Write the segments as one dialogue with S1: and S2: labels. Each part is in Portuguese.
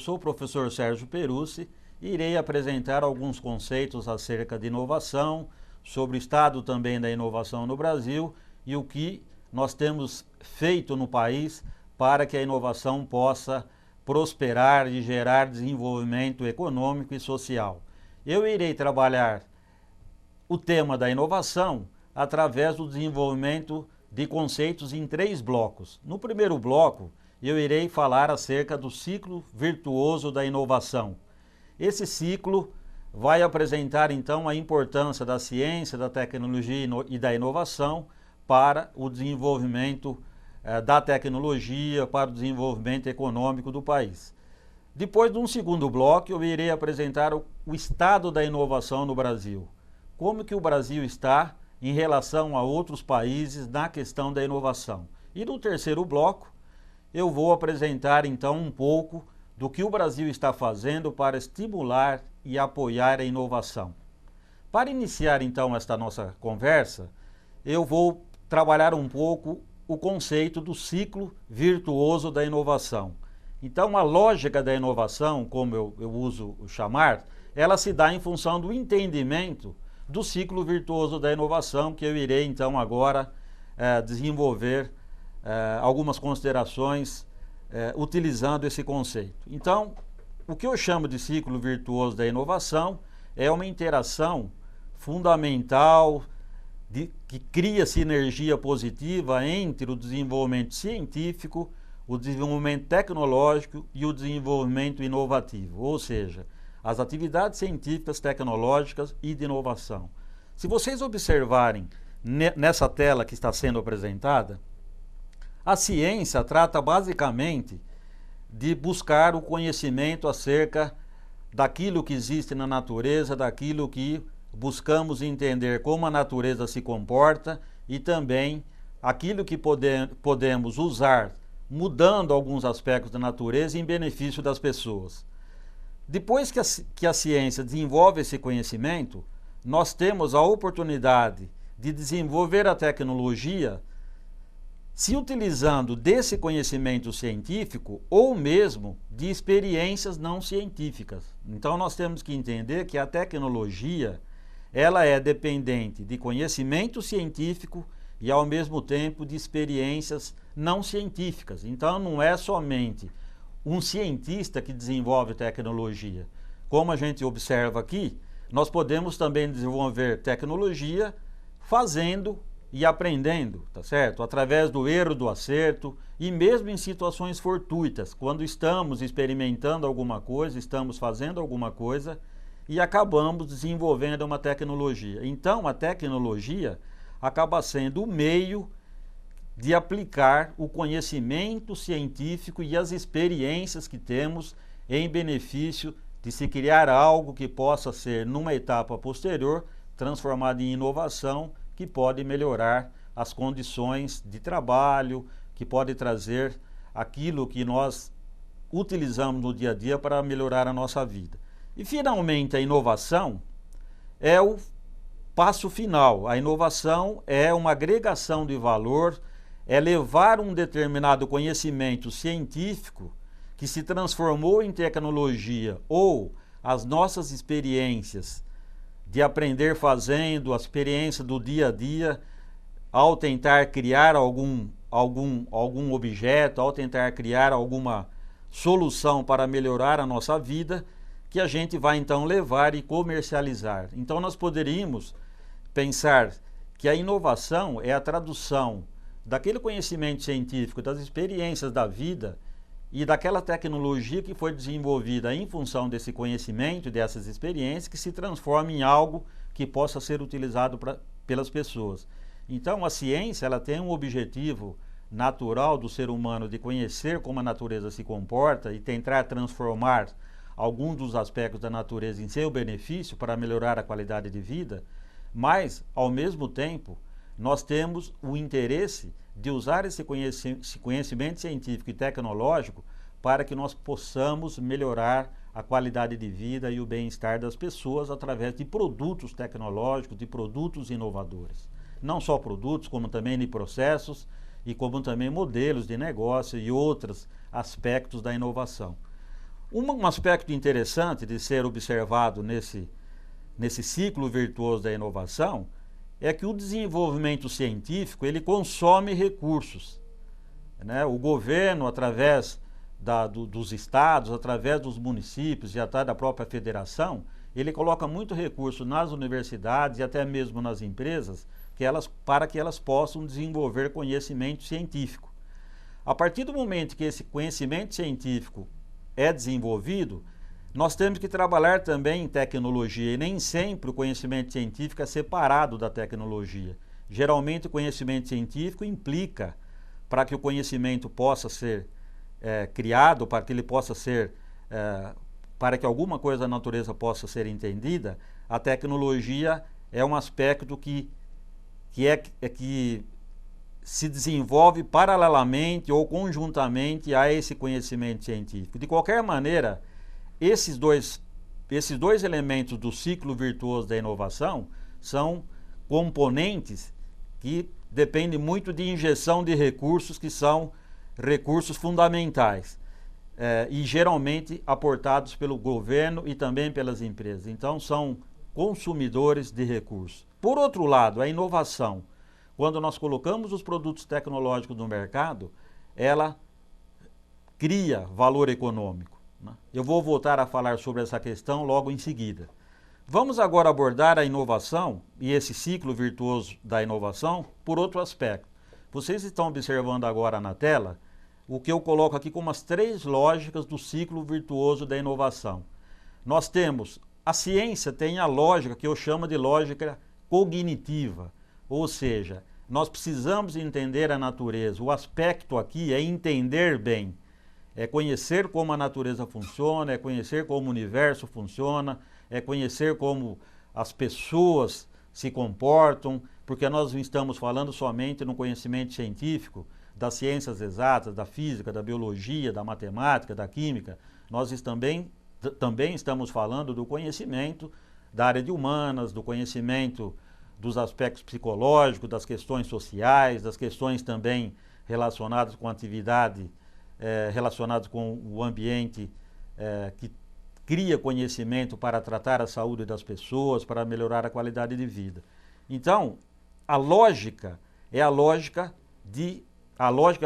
S1: sou o professor Sérgio Perucci e irei apresentar alguns conceitos acerca de inovação, sobre o estado também da inovação no Brasil e o que nós temos feito no país para que a inovação possa prosperar e gerar desenvolvimento econômico e social. Eu irei trabalhar o tema da inovação através do desenvolvimento de conceitos em 3 blocos. No primeiro bloco, eu irei falar acerca do ciclo virtuoso da inovação. Esse ciclo vai apresentar então a importância da ciência, da tecnologia e da inovação para o desenvolvimento da tecnologia, para o desenvolvimento econômico do país. Depois de um segundo bloco, eu irei apresentar o estado da inovação no Brasil. Como que o Brasil está em relação a outros países na questão da inovação. E no terceiro bloco, eu vou apresentar então um pouco do que o Brasil está fazendo para estimular e apoiar a inovação. Para iniciar então esta nossa conversa, eu vou trabalhar um pouco o conceito do ciclo virtuoso da inovação. Então a lógica da inovação, como eu uso o chamar, ela se dá em função do entendimento do ciclo virtuoso da inovação, que eu irei então agora desenvolver algumas considerações utilizando esse conceito. Então, o que eu chamo de ciclo virtuoso da inovação é uma interação fundamental que cria sinergia positiva entre o desenvolvimento científico, o desenvolvimento tecnológico e o desenvolvimento inovativo, ou seja, as atividades científicas, tecnológicas e de inovação. Se vocês observarem nessa tela que está sendo apresentada, a ciência trata basicamente de buscar o conhecimento acerca daquilo que existe na natureza, daquilo que buscamos entender como a natureza se comporta e também aquilo que podemos usar mudando alguns aspectos da natureza em benefício das pessoas. Depois que a ciência desenvolve esse conhecimento, nós temos a oportunidade de desenvolver a tecnologia se utilizando desse conhecimento científico ou mesmo de experiências não científicas. Então nós temos que entender que a tecnologia ela é dependente de conhecimento científico e ao mesmo tempo de experiências não científicas. Então não é somente um cientista que desenvolve tecnologia. Como a gente observa aqui, nós podemos também desenvolver tecnologia fazendo e aprendendo, tá certo? Através do erro, do acerto e mesmo em situações fortuitas, quando estamos experimentando alguma coisa, estamos fazendo alguma coisa e acabamos desenvolvendo uma tecnologia. Então, a tecnologia acaba sendo o meio de aplicar o conhecimento científico e as experiências que temos em benefício de se criar algo que possa ser, numa etapa posterior, transformado em inovação, que pode melhorar as condições de trabalho, que pode trazer aquilo que nós utilizamos no dia a dia para melhorar a nossa vida. E, finalmente, a inovação é o passo final. A inovação é uma agregação de valor, é levar um determinado conhecimento científico que se transformou em tecnologia ou as nossas experiências de aprender fazendo, a experiência do dia a dia, ao tentar criar algum objeto, ao tentar criar alguma solução para melhorar a nossa vida, que a gente vai então levar e comercializar. Então nós poderíamos pensar que a inovação é a tradução daquele conhecimento científico, das experiências da vida e daquela tecnologia que foi desenvolvida em função desse conhecimento, dessas experiências, que se transforma em algo que possa ser utilizado pelas pessoas. Então a ciência ela tem um objetivo natural do ser humano de conhecer como a natureza se comporta e tentar transformar alguns dos aspectos da natureza em seu benefício para melhorar a qualidade de vida, mas, ao mesmo tempo, nós temos o interesse de usar esse conhecimento científico e tecnológico para que nós possamos melhorar a qualidade de vida e o bem-estar das pessoas através de produtos tecnológicos, de produtos inovadores. Não só produtos, como também de processos e como também modelos de negócio e outros aspectos da inovação. Um aspecto interessante de ser observado nesse ciclo virtuoso da inovação é que o desenvolvimento científico ele consome recursos, né? O governo, através dos estados, através dos municípios e até da própria federação, ele coloca muito recurso nas universidades e até mesmo nas empresas para que elas possam desenvolver conhecimento científico. A partir do momento que esse conhecimento científico é desenvolvido, nós temos que trabalhar também em tecnologia, e nem sempre o conhecimento científico é separado da tecnologia. Geralmente o conhecimento científico implica, para que o conhecimento possa ser criado, para que ele possa ser, para que alguma coisa da natureza possa ser entendida, a tecnologia é um aspecto que se desenvolve paralelamente ou conjuntamente a esse conhecimento científico. De qualquer maneira, esses dois elementos do ciclo virtuoso da inovação são componentes que dependem muito de injeção de recursos que são recursos fundamentais e geralmente aportados pelo governo e também pelas empresas. Então, são consumidores de recursos. Por outro lado, a inovação, quando nós colocamos os produtos tecnológicos no mercado, ela cria valor econômico, né? Eu vou voltar a falar sobre essa questão logo em seguida. Vamos agora abordar a inovação e esse ciclo virtuoso da inovação por outro aspecto. Vocês estão observando agora na tela o que eu coloco aqui como as 3 lógicas do ciclo virtuoso da inovação. Nós temos, a ciência tem a lógica que eu chamo de lógica cognitiva, ou seja, nós precisamos entender a natureza. O aspecto aqui é entender bem, é conhecer como a natureza funciona, é conhecer como o universo funciona, é conhecer como as pessoas se comportam, porque nós não estamos falando somente no conhecimento científico, das ciências exatas, da física, da biologia, da matemática, da química. Nós também estamos falando do conhecimento da área de humanas, do conhecimento dos aspectos psicológicos, das questões sociais, das questões também relacionadas com a atividade, relacionadas com o ambiente que cria conhecimento para tratar a saúde das pessoas, para melhorar a qualidade de vida. Então, a lógica é a lógica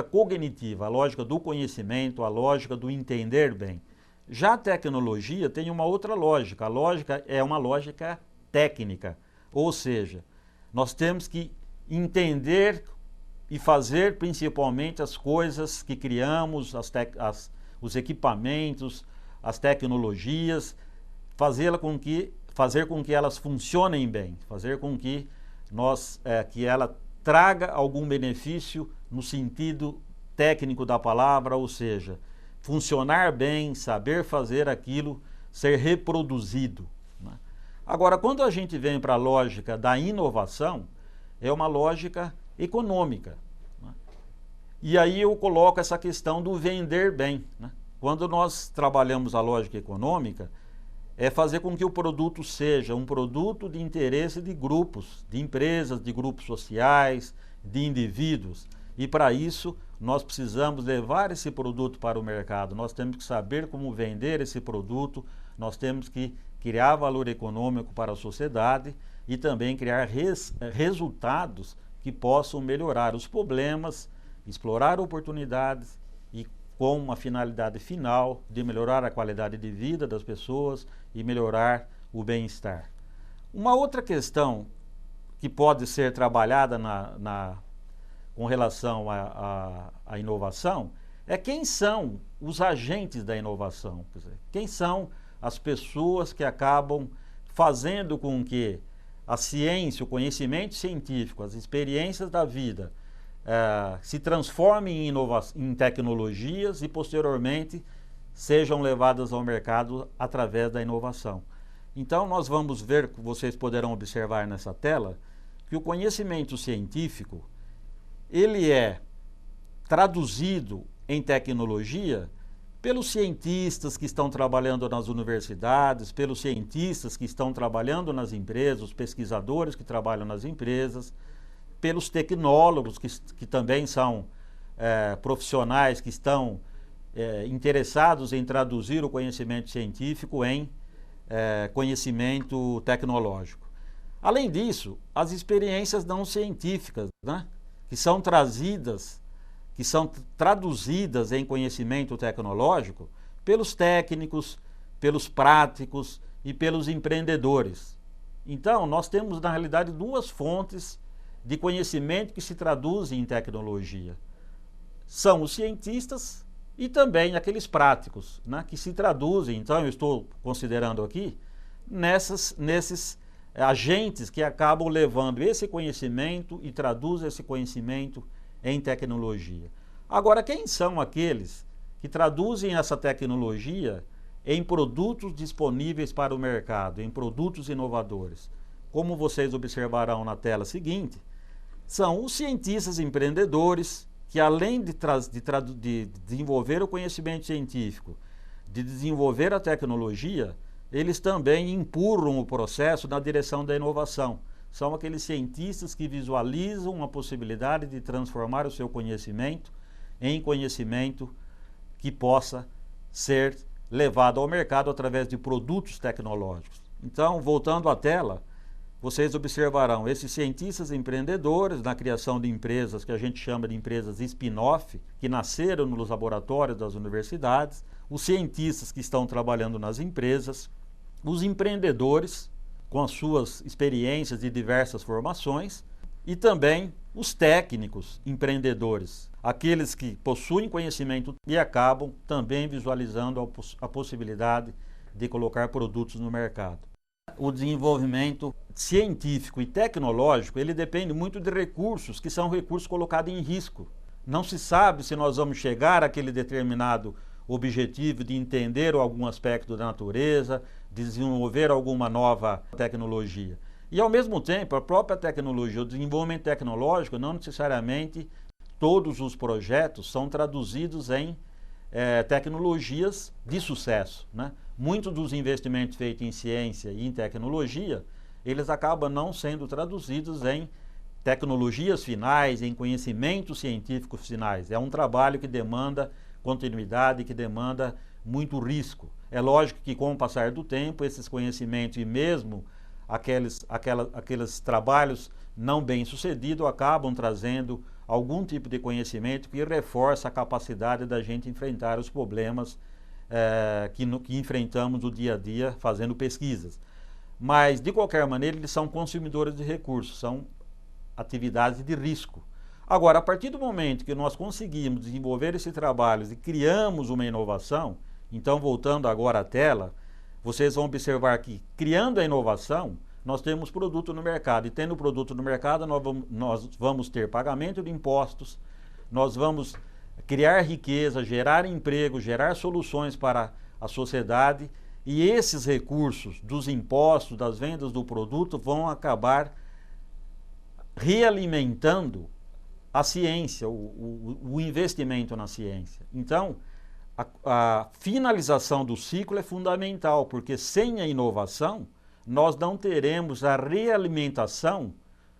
S1: cognitiva, a lógica do conhecimento, a lógica do entender bem. Já a tecnologia tem uma outra lógica, a lógica é uma lógica técnica, ou seja, nós temos que entender e fazer principalmente as coisas que criamos, os equipamentos, as tecnologias, fazer com que elas funcionem bem, fazer com que que ela traga algum benefício no sentido técnico da palavra, ou seja, funcionar bem, saber fazer aquilo, ser reproduzido, né? Agora, quando a gente vem para a lógica da inovação, é uma lógica econômica, né? E aí eu coloco essa questão do vender bem, né? Quando nós trabalhamos a lógica econômica, é fazer com que o produto seja um produto de interesse de grupos, de empresas, de grupos sociais, de indivíduos. E para isso, nós precisamos levar esse produto para o mercado. Nós temos que saber como vender esse produto, nós temos que criar valor econômico para a sociedade e também criar resultados que possam melhorar os problemas, explorar oportunidades e com uma finalidade final de melhorar a qualidade de vida das pessoas e melhorar o bem-estar. Uma outra questão que pode ser trabalhada com relação à inovação é quem são os agentes da inovação, quer dizer, quem são as pessoas que acabam fazendo com que a ciência, o conhecimento científico, as experiências da vida se transformem em tecnologias e posteriormente sejam levadas ao mercado através da inovação. Então nós vamos ver, vocês poderão observar nessa tela, que o conhecimento científico ele é traduzido em tecnologia pelos cientistas que estão trabalhando nas universidades, pelos cientistas que estão trabalhando nas empresas, os pesquisadores que trabalham nas empresas, pelos tecnólogos que também são profissionais que estão interessados em traduzir o conhecimento científico em conhecimento tecnológico. Além disso, as experiências não científicas, né, que são traduzidas em conhecimento tecnológico pelos técnicos, pelos práticos e pelos empreendedores. Então, nós temos, na realidade, duas fontes de conhecimento que se traduzem em tecnologia. São os cientistas e também aqueles práticos, né, que se traduzem, então eu estou considerando aqui, nesses agentes que acabam levando esse conhecimento e traduzem esse conhecimento em tecnologia. Agora, quem são aqueles que traduzem essa tecnologia em produtos disponíveis para o mercado, em produtos inovadores? Como vocês observarão na tela seguinte, são os cientistas empreendedores que, além de desenvolver o conhecimento científico, de desenvolver a tecnologia, eles também empurram o processo na direção da inovação. São aqueles cientistas que visualizam a possibilidade de transformar o seu conhecimento em conhecimento que possa ser levado ao mercado através de produtos tecnológicos. Então, voltando à tela, vocês observarão esses cientistas empreendedores na criação de empresas que a gente chama de empresas spin-off, que nasceram nos laboratórios das universidades, os cientistas que estão trabalhando nas empresas, os empreendedores com as suas experiências de diversas formações e também os técnicos empreendedores, aqueles que possuem conhecimento e acabam também visualizando a possibilidade de colocar produtos no mercado. O desenvolvimento científico e tecnológico, ele depende muito de recursos, que são recursos colocados em risco. Não se sabe se nós vamos chegar àquele determinado objetivo de entender algum aspecto da natureza, desenvolver alguma nova tecnologia. E, ao mesmo tempo, a própria tecnologia, o desenvolvimento tecnológico, não necessariamente todos os projetos são traduzidos em tecnologias de sucesso, né? Muitos dos investimentos feitos em ciência e em tecnologia, eles acabam não sendo traduzidos em tecnologias finais, em conhecimentos científicos finais. É um trabalho que demanda continuidade, que demanda muito risco. É lógico que, com o passar do tempo, esses conhecimentos e mesmo aqueles trabalhos não bem sucedidos acabam trazendo algum tipo de conhecimento que reforça a capacidade da gente enfrentar os problemas que enfrentamos no dia a dia fazendo pesquisas. Mas, de qualquer maneira, eles são consumidores de recursos, são atividades de risco. Agora, a partir do momento que nós conseguimos desenvolver esse trabalho e criamos uma inovação, então, voltando agora à tela, vocês vão observar que, criando a inovação, nós temos produto no mercado. E tendo produto no mercado, nós vamos ter pagamento de impostos, nós vamos criar riqueza, gerar emprego, gerar soluções para a sociedade. E esses recursos dos impostos, das vendas do produto, vão acabar realimentando a ciência, o investimento na ciência. Então, a finalização do ciclo é fundamental, porque sem a inovação, nós não teremos a realimentação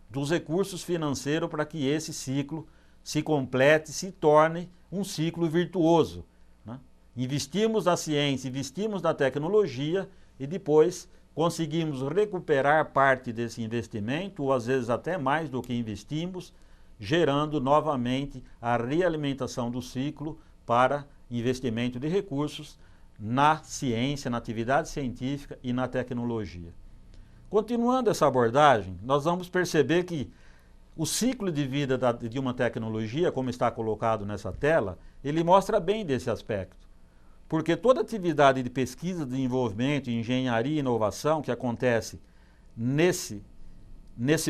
S1: dos recursos financeiros para que esse ciclo se complete, se torne um ciclo virtuoso, né? Investimos na ciência, investimos na tecnologia e depois conseguimos recuperar parte desse investimento, ou às vezes até mais do que investimos, gerando novamente a realimentação do ciclo para investimento de recursos na ciência, na atividade científica e na tecnologia. Continuando essa abordagem, nós vamos perceber que o ciclo de vida de uma tecnologia, como está colocado nessa tela, ele mostra bem desse aspecto. Porque toda atividade de pesquisa, desenvolvimento, engenharia e inovação que acontece nesse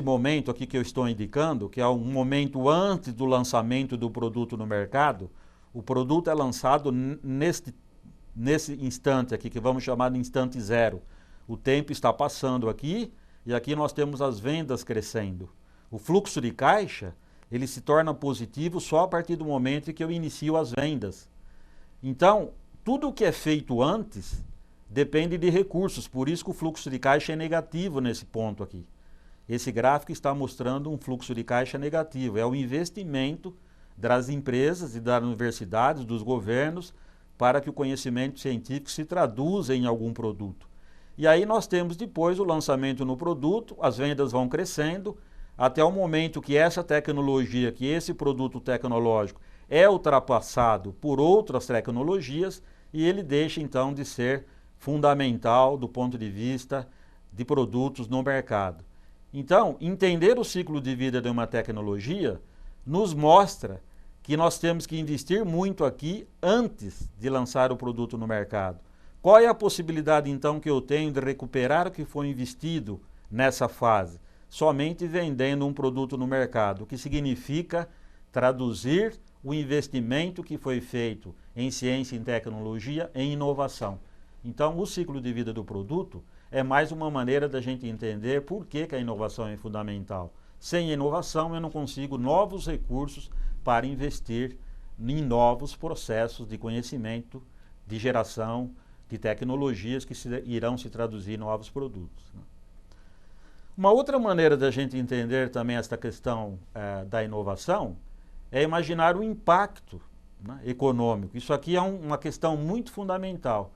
S1: momento aqui que eu estou indicando, que é um momento antes do lançamento do produto no mercado, o produto é lançado nesse instante aqui, que vamos chamar de instante zero. O tempo está passando aqui e aqui nós temos as vendas crescendo. O fluxo de caixa, ele se torna positivo só a partir do momento em que eu inicio as vendas. Então, tudo o que é feito antes depende de recursos, por isso que o fluxo de caixa é negativo nesse ponto aqui. Esse gráfico está mostrando um fluxo de caixa negativo, é o investimento das empresas e das universidades, dos governos, para que o conhecimento científico se traduza em algum produto. E aí nós temos depois o lançamento no produto, as vendas vão crescendo, até o momento que essa tecnologia, que esse produto tecnológico é ultrapassado por outras tecnologias e ele deixa então de ser fundamental do ponto de vista de produtos no mercado. Então, entender o ciclo de vida de uma tecnologia nos mostra que nós temos que investir muito aqui antes de lançar o produto no mercado. Qual é a possibilidade então que eu tenho de recuperar o que foi investido nessa fase? Somente vendendo um produto no mercado, o que significa traduzir o investimento que foi feito em ciência e tecnologia em inovação. Então, o ciclo de vida do produto é mais uma maneira da gente entender por que a inovação é fundamental. Sem inovação, eu não consigo novos recursos para investir em novos processos de conhecimento, de geração de tecnologias que irão se traduzir em novos produtos. Uma outra maneira da gente entender também esta questão da inovação é imaginar o impacto, né, econômico. Isso aqui é uma questão muito fundamental.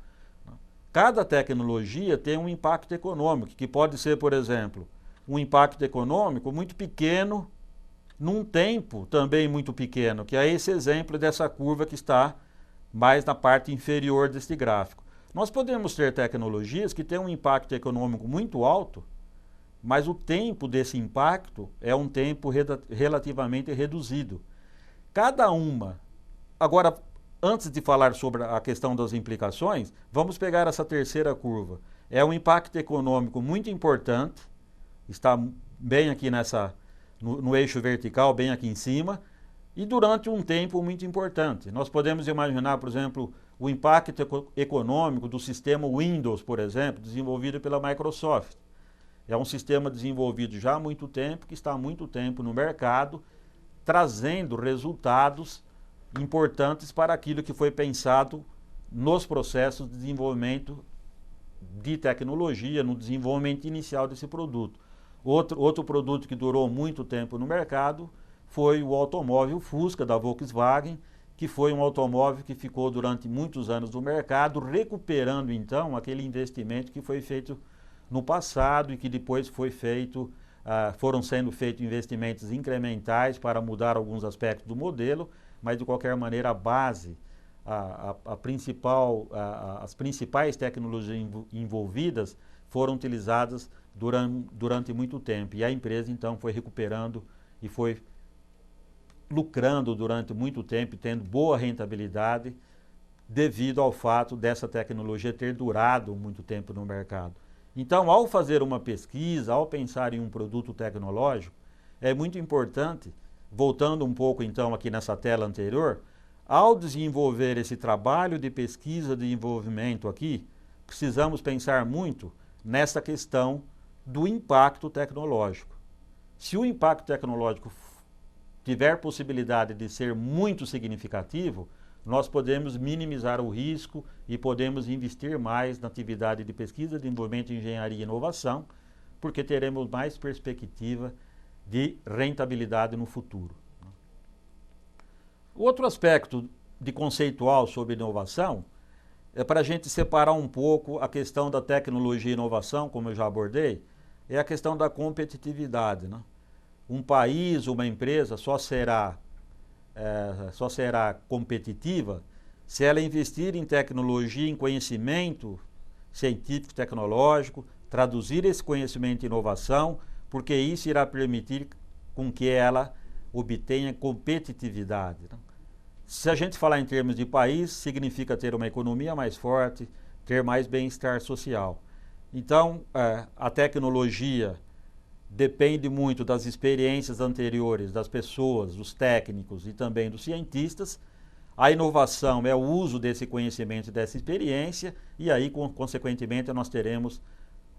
S1: Cada tecnologia tem um impacto econômico, que pode ser, por exemplo, um impacto econômico muito pequeno, num tempo também muito pequeno, que é esse exemplo dessa curva que está mais na parte inferior deste gráfico. Nós podemos ter tecnologias que têm um impacto econômico muito alto, mas o tempo desse impacto é um tempo relativamente reduzido. Cada uma. Agora, antes de falar sobre a questão das implicações, vamos pegar essa terceira curva. É um impacto econômico muito importante, está bem aqui no eixo vertical, bem aqui em cima, e durante um tempo muito importante. Nós podemos imaginar, por exemplo, o impacto econômico do sistema Windows, por exemplo, desenvolvido pela Microsoft. É um sistema desenvolvido já há muito tempo, que está há muito tempo no mercado, trazendo resultados importantes para aquilo que foi pensado nos processos de desenvolvimento de tecnologia, no desenvolvimento inicial desse produto. Outro produto que durou muito tempo no mercado foi o automóvel Fusca da Volkswagen, que foi um automóvel que ficou durante muitos anos no mercado, recuperando então aquele investimento que foi feito no passado e que depois foram sendo feitos investimentos incrementais para mudar alguns aspectos do modelo, mas de qualquer maneira a base, as principais tecnologias envolvidas foram utilizadas durante muito tempo. E a empresa então foi recuperando e foi lucrando durante muito tempo, tendo boa rentabilidade, devido ao fato dessa tecnologia ter durado muito tempo no mercado. Então, ao fazer uma pesquisa, ao pensar em um produto tecnológico, é muito importante, voltando um pouco então aqui nessa tela anterior, ao desenvolver esse trabalho de pesquisa de desenvolvimento aqui, precisamos pensar muito nessa questão do impacto tecnológico. Se o impacto tecnológico tiver possibilidade de ser muito significativo, nós podemos minimizar o risco e podemos investir mais na atividade de pesquisa, desenvolvimento, engenharia e inovação, porque teremos mais perspectiva de rentabilidade no futuro. Outro aspecto de conceitual sobre inovação é para a gente separar um pouco a questão da tecnologia e inovação, como eu já abordei, é a questão da competitividade, né? Um país, uma empresa só será competitiva se ela investir em tecnologia, em conhecimento científico, tecnológico, traduzir esse conhecimento em inovação, porque isso irá permitir com que ela obtenha competitividade, né? Se a gente falar em termos de país, significa ter uma economia mais forte, ter mais bem-estar social. Então, a tecnologia depende muito das experiências anteriores das pessoas, dos técnicos e também dos cientistas. A inovação é o uso desse conhecimento e dessa experiência, e aí, consequentemente, nós teremos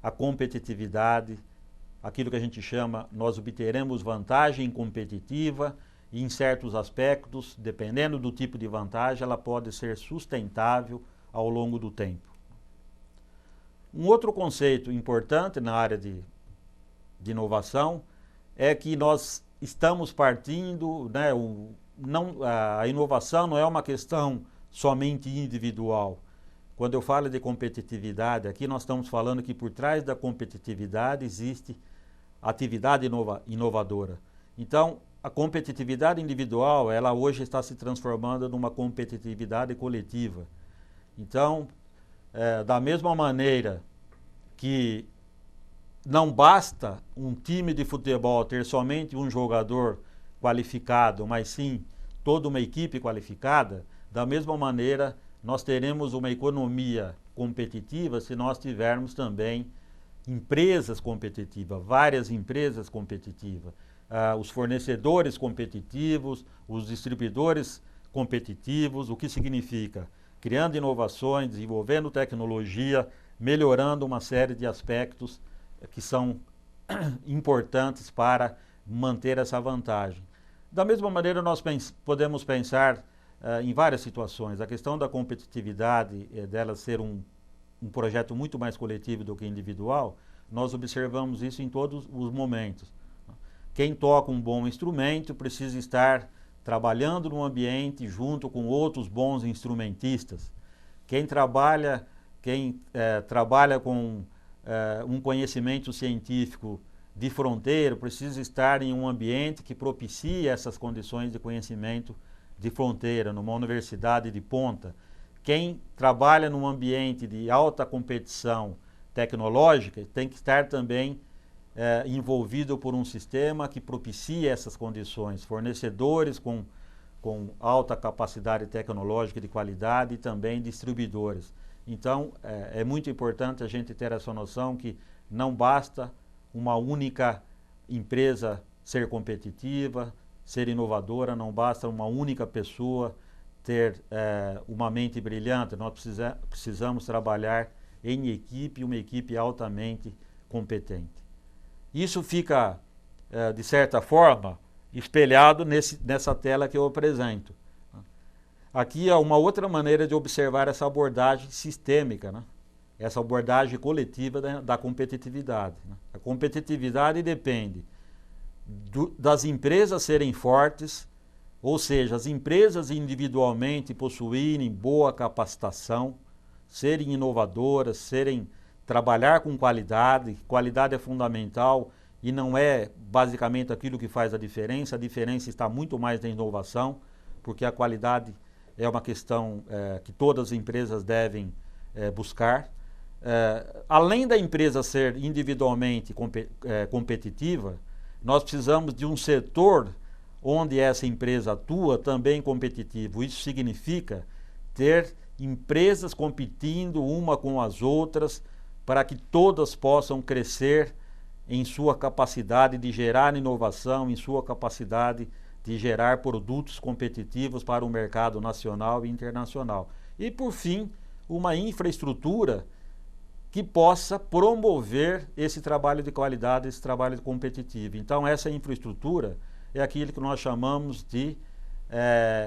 S1: a competitividade, aquilo que a gente chama, nós obteremos vantagem competitiva, e em certos aspectos, dependendo do tipo de vantagem, ela pode ser sustentável ao longo do tempo. Um outro conceito importante na área de inovação é que nós estamos partindo, né, a inovação não é uma questão somente individual. Quando eu falo de competitividade, aqui nós estamos falando que por trás da competitividade existe atividade inovadora. Então, a competitividade individual, ela hoje está se transformando numa competitividade coletiva. Então, da mesma maneira que não basta um time de futebol ter somente um jogador qualificado, mas sim toda uma equipe qualificada, da mesma maneira nós teremos uma economia competitiva se nós tivermos também empresas competitivas, várias empresas competitivas, os fornecedores competitivos, os distribuidores competitivos, o que significa? Criando inovações, desenvolvendo tecnologia, melhorando uma série de aspectos que são importantes para manter essa vantagem. Da mesma maneira, nós podemos pensar em várias situações. A questão da competitividade, dela ser um projeto muito mais coletivo do que individual, nós observamos isso em todos os momentos. Quem toca um bom instrumento precisa estar trabalhando num ambiente junto com outros bons instrumentistas. Quem trabalha com um conhecimento científico de fronteira precisa estar em um ambiente que propicie essas condições de conhecimento de fronteira, numa universidade de ponta. Quem trabalha num ambiente de alta competição tecnológica tem que estar também envolvido por um sistema que propicie essas condições, fornecedores com alta capacidade tecnológica de qualidade e também distribuidores. Então, é muito importante a gente ter essa noção que não basta uma única empresa ser competitiva, ser inovadora, não basta uma única pessoa ter uma mente brilhante. Nós precisamos trabalhar em equipe, uma equipe altamente competente. Isso fica, de certa forma, espelhado nessa tela que eu apresento. Aqui é uma outra maneira de observar essa abordagem sistêmica, né? Essa abordagem coletiva da competitividade. Né? A competitividade depende das empresas serem fortes, ou seja, as empresas individualmente possuírem boa capacitação, serem inovadoras, trabalhar com qualidade. Qualidade é fundamental e não é basicamente aquilo que faz a diferença está muito mais na inovação, porque a qualidade é uma questão que todas as empresas devem buscar. Além da empresa ser individualmente competitiva, nós precisamos de um setor onde essa empresa atua também competitivo. Isso significa ter empresas competindo uma com as outras para que todas possam crescer em sua capacidade de gerar inovação, em sua capacidade de gerar produtos competitivos para o mercado nacional e internacional. E, por fim, uma infraestrutura que possa promover esse trabalho de qualidade, esse trabalho competitivo. Então, essa infraestrutura é aquilo que nós chamamos de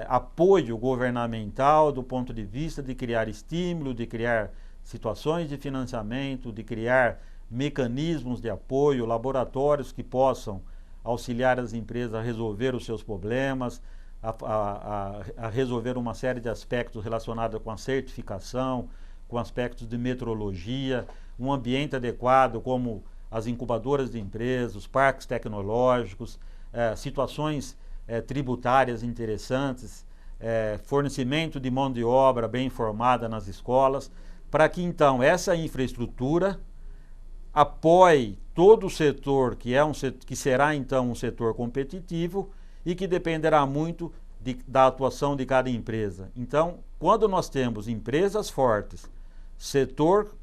S1: apoio governamental do ponto de vista de criar estímulo, de criar situações de financiamento, de criar mecanismos de apoio, laboratórios que possam auxiliar as empresas a resolver os seus problemas, a resolver uma série de aspectos relacionados com a certificação, com aspectos de metrologia, um ambiente adequado como as incubadoras de empresas, os parques tecnológicos, situações tributárias interessantes, fornecimento de mão de obra bem formada nas escolas, para que então essa infraestrutura apoie todo o setor que será então um setor competitivo e que dependerá muito da atuação de cada empresa. Então, quando nós temos empresas fortes, setor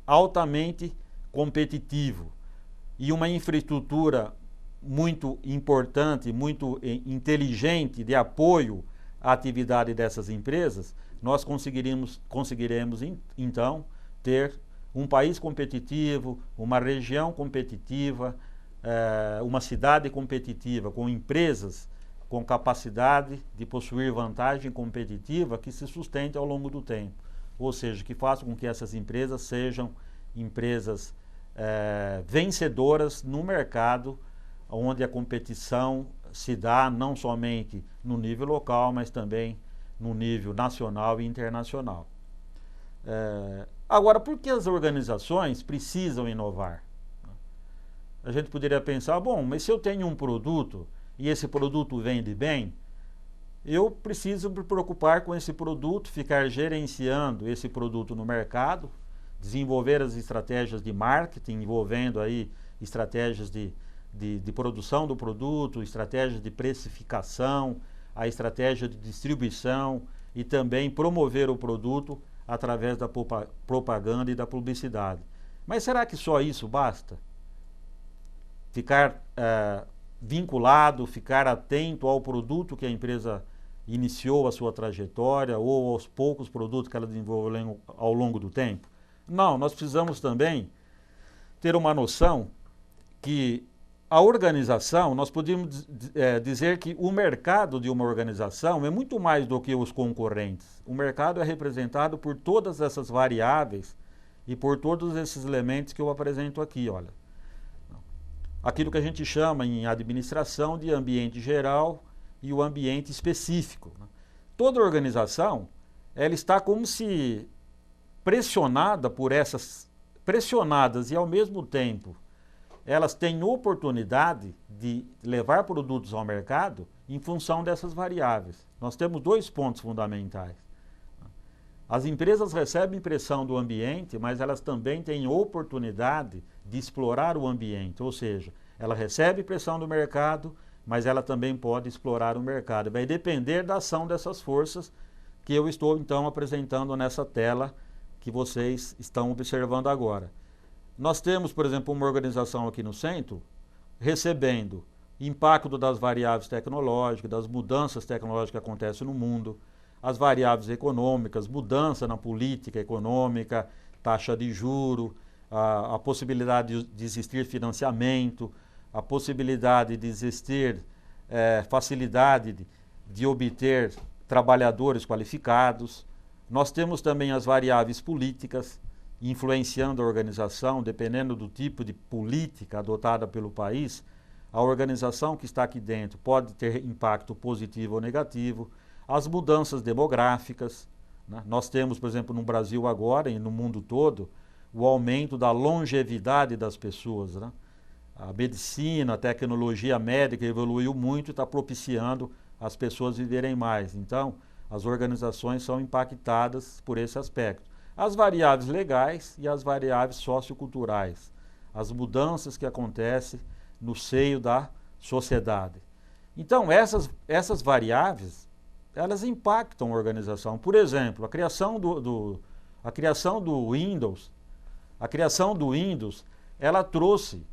S1: altamente competitivo e uma infraestrutura muito importante, muito inteligente de apoio à atividade dessas empresas, nós conseguiremos então ter um país competitivo, uma região competitiva, uma cidade competitiva, com empresas com capacidade de possuir vantagem competitiva que se sustente ao longo do tempo. Ou seja, que faça com que essas empresas sejam empresas vencedoras no mercado, onde a competição se dá não somente no nível local, mas também no nível nacional e internacional. Agora, por que as organizações precisam inovar? A gente poderia pensar, bom, mas se eu tenho um produto e esse produto vende bem, eu preciso me preocupar com esse produto, ficar gerenciando esse produto no mercado, desenvolver as estratégias de marketing, envolvendo aí estratégias de produção do produto, estratégias de precificação, a estratégia de distribuição e também promover o produto através da propaganda e da publicidade. Mas será que só isso basta? Ficar vinculado, ficar atento ao produto que a empresa iniciou a sua trajetória ou aos poucos produtos que ela desenvolveu ao longo do tempo? Não, nós precisamos também ter uma noção que a organização, nós podemos dizer que o mercado de uma organização é muito mais do que os concorrentes. O mercado é representado por todas essas variáveis e por todos esses elementos que eu apresento aqui, olha. Aquilo que a gente chama em administração de ambiente geral e o ambiente específico. Toda organização, ela está como se pressionada por pressionadas e ao mesmo tempo elas têm oportunidade de levar produtos ao mercado em função dessas variáveis. Nós temos 2 pontos fundamentais. As empresas recebem pressão do ambiente, mas elas também têm oportunidade de explorar o ambiente, ou seja, ela recebe pressão do mercado, mas ela também pode explorar o mercado. Vai depender da ação dessas forças que eu estou então apresentando nessa tela que vocês estão observando agora. Nós temos, por exemplo, uma organização aqui no centro recebendo impacto das variáveis tecnológicas, das mudanças tecnológicas que acontecem no mundo, as variáveis econômicas, mudança na política econômica, taxa de juro, a possibilidade de existir financiamento, a possibilidade de existir facilidade de obter trabalhadores qualificados. Nós temos também as variáveis políticas, influenciando a organização, dependendo do tipo de política adotada pelo país, a organização que está aqui dentro pode ter impacto positivo ou negativo. As mudanças demográficas, né? Nós temos, por exemplo, no Brasil agora e no mundo todo, o aumento da longevidade das pessoas, né? A medicina, a tecnologia médica evoluiu muito e está propiciando as pessoas viverem mais. Então, as organizações são impactadas por esse aspecto. As variáveis legais e as variáveis socioculturais, as mudanças que acontecem no seio da sociedade. Então, essas variáveis, elas impactam a organização. Por exemplo, a criação do Windows, ela trouxe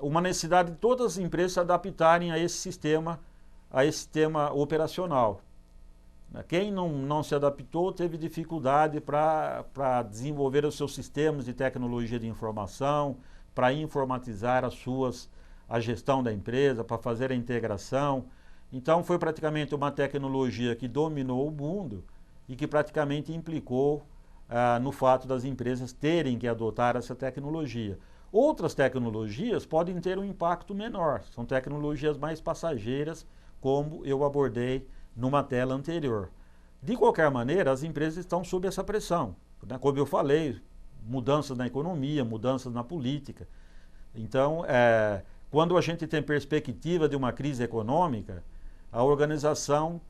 S1: uma necessidade de todas as empresas se adaptarem a esse sistema operacional. Quem não se adaptou teve dificuldade para desenvolver os seus sistemas de tecnologia de informação, para informatizar a gestão da empresa, para fazer a integração. Então foi praticamente uma tecnologia que dominou o mundo e que praticamente implicou no fato das empresas terem que adotar essa tecnologia. Outras tecnologias podem ter um impacto menor, são tecnologias mais passageiras, como eu abordei numa tela anterior. De qualquer maneira, as empresas estão sob essa pressão, né? Como eu falei, mudanças na economia, mudanças na política. Então, quando a gente tem perspectiva de uma crise econômica, a organização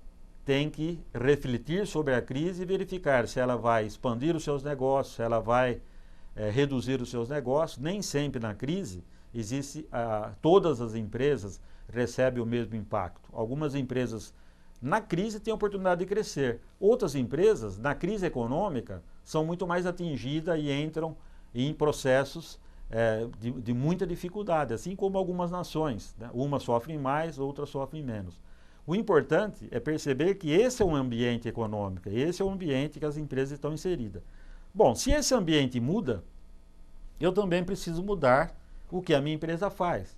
S1: tem que refletir sobre a crise e verificar se ela vai expandir os seus negócios, se ela vai reduzir os seus negócios. Nem sempre na crise todas as empresas recebem o mesmo impacto. Algumas empresas na crise têm a oportunidade de crescer. Outras empresas, na crise econômica, são muito mais atingidas e entram em processos de muita dificuldade, assim como algumas nações, né? Umas sofrem mais, outras sofrem menos. O importante é perceber que esse é um ambiente econômico, esse é o ambiente que as empresas estão inseridas. Bom, se esse ambiente muda, eu também preciso mudar o que a minha empresa faz.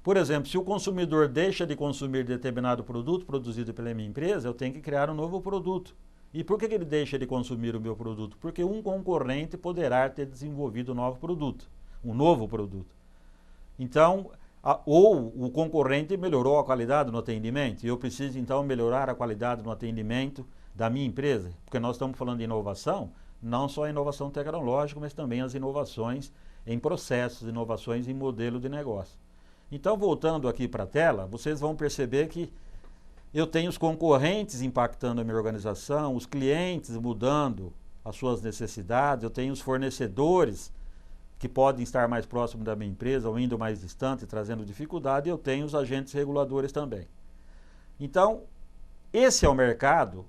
S1: Por exemplo, se o consumidor deixa de consumir determinado produto produzido pela minha empresa, eu tenho que criar um novo produto. E por que ele deixa de consumir o meu produto? Porque um concorrente poderá ter desenvolvido um novo produto. Então, ou o concorrente melhorou a qualidade no atendimento e eu preciso então melhorar a qualidade no atendimento da minha empresa, porque nós estamos falando de inovação, não só a inovação tecnológica, mas também as inovações em processos, inovações em modelo de negócio. Então, voltando aqui para a tela, vocês vão perceber que eu tenho os concorrentes impactando a minha organização, os clientes mudando as suas necessidades, eu tenho os fornecedores que podem estar mais próximos da minha empresa ou indo mais distante, trazendo dificuldade, e eu tenho os agentes reguladores também. Então, esse é o mercado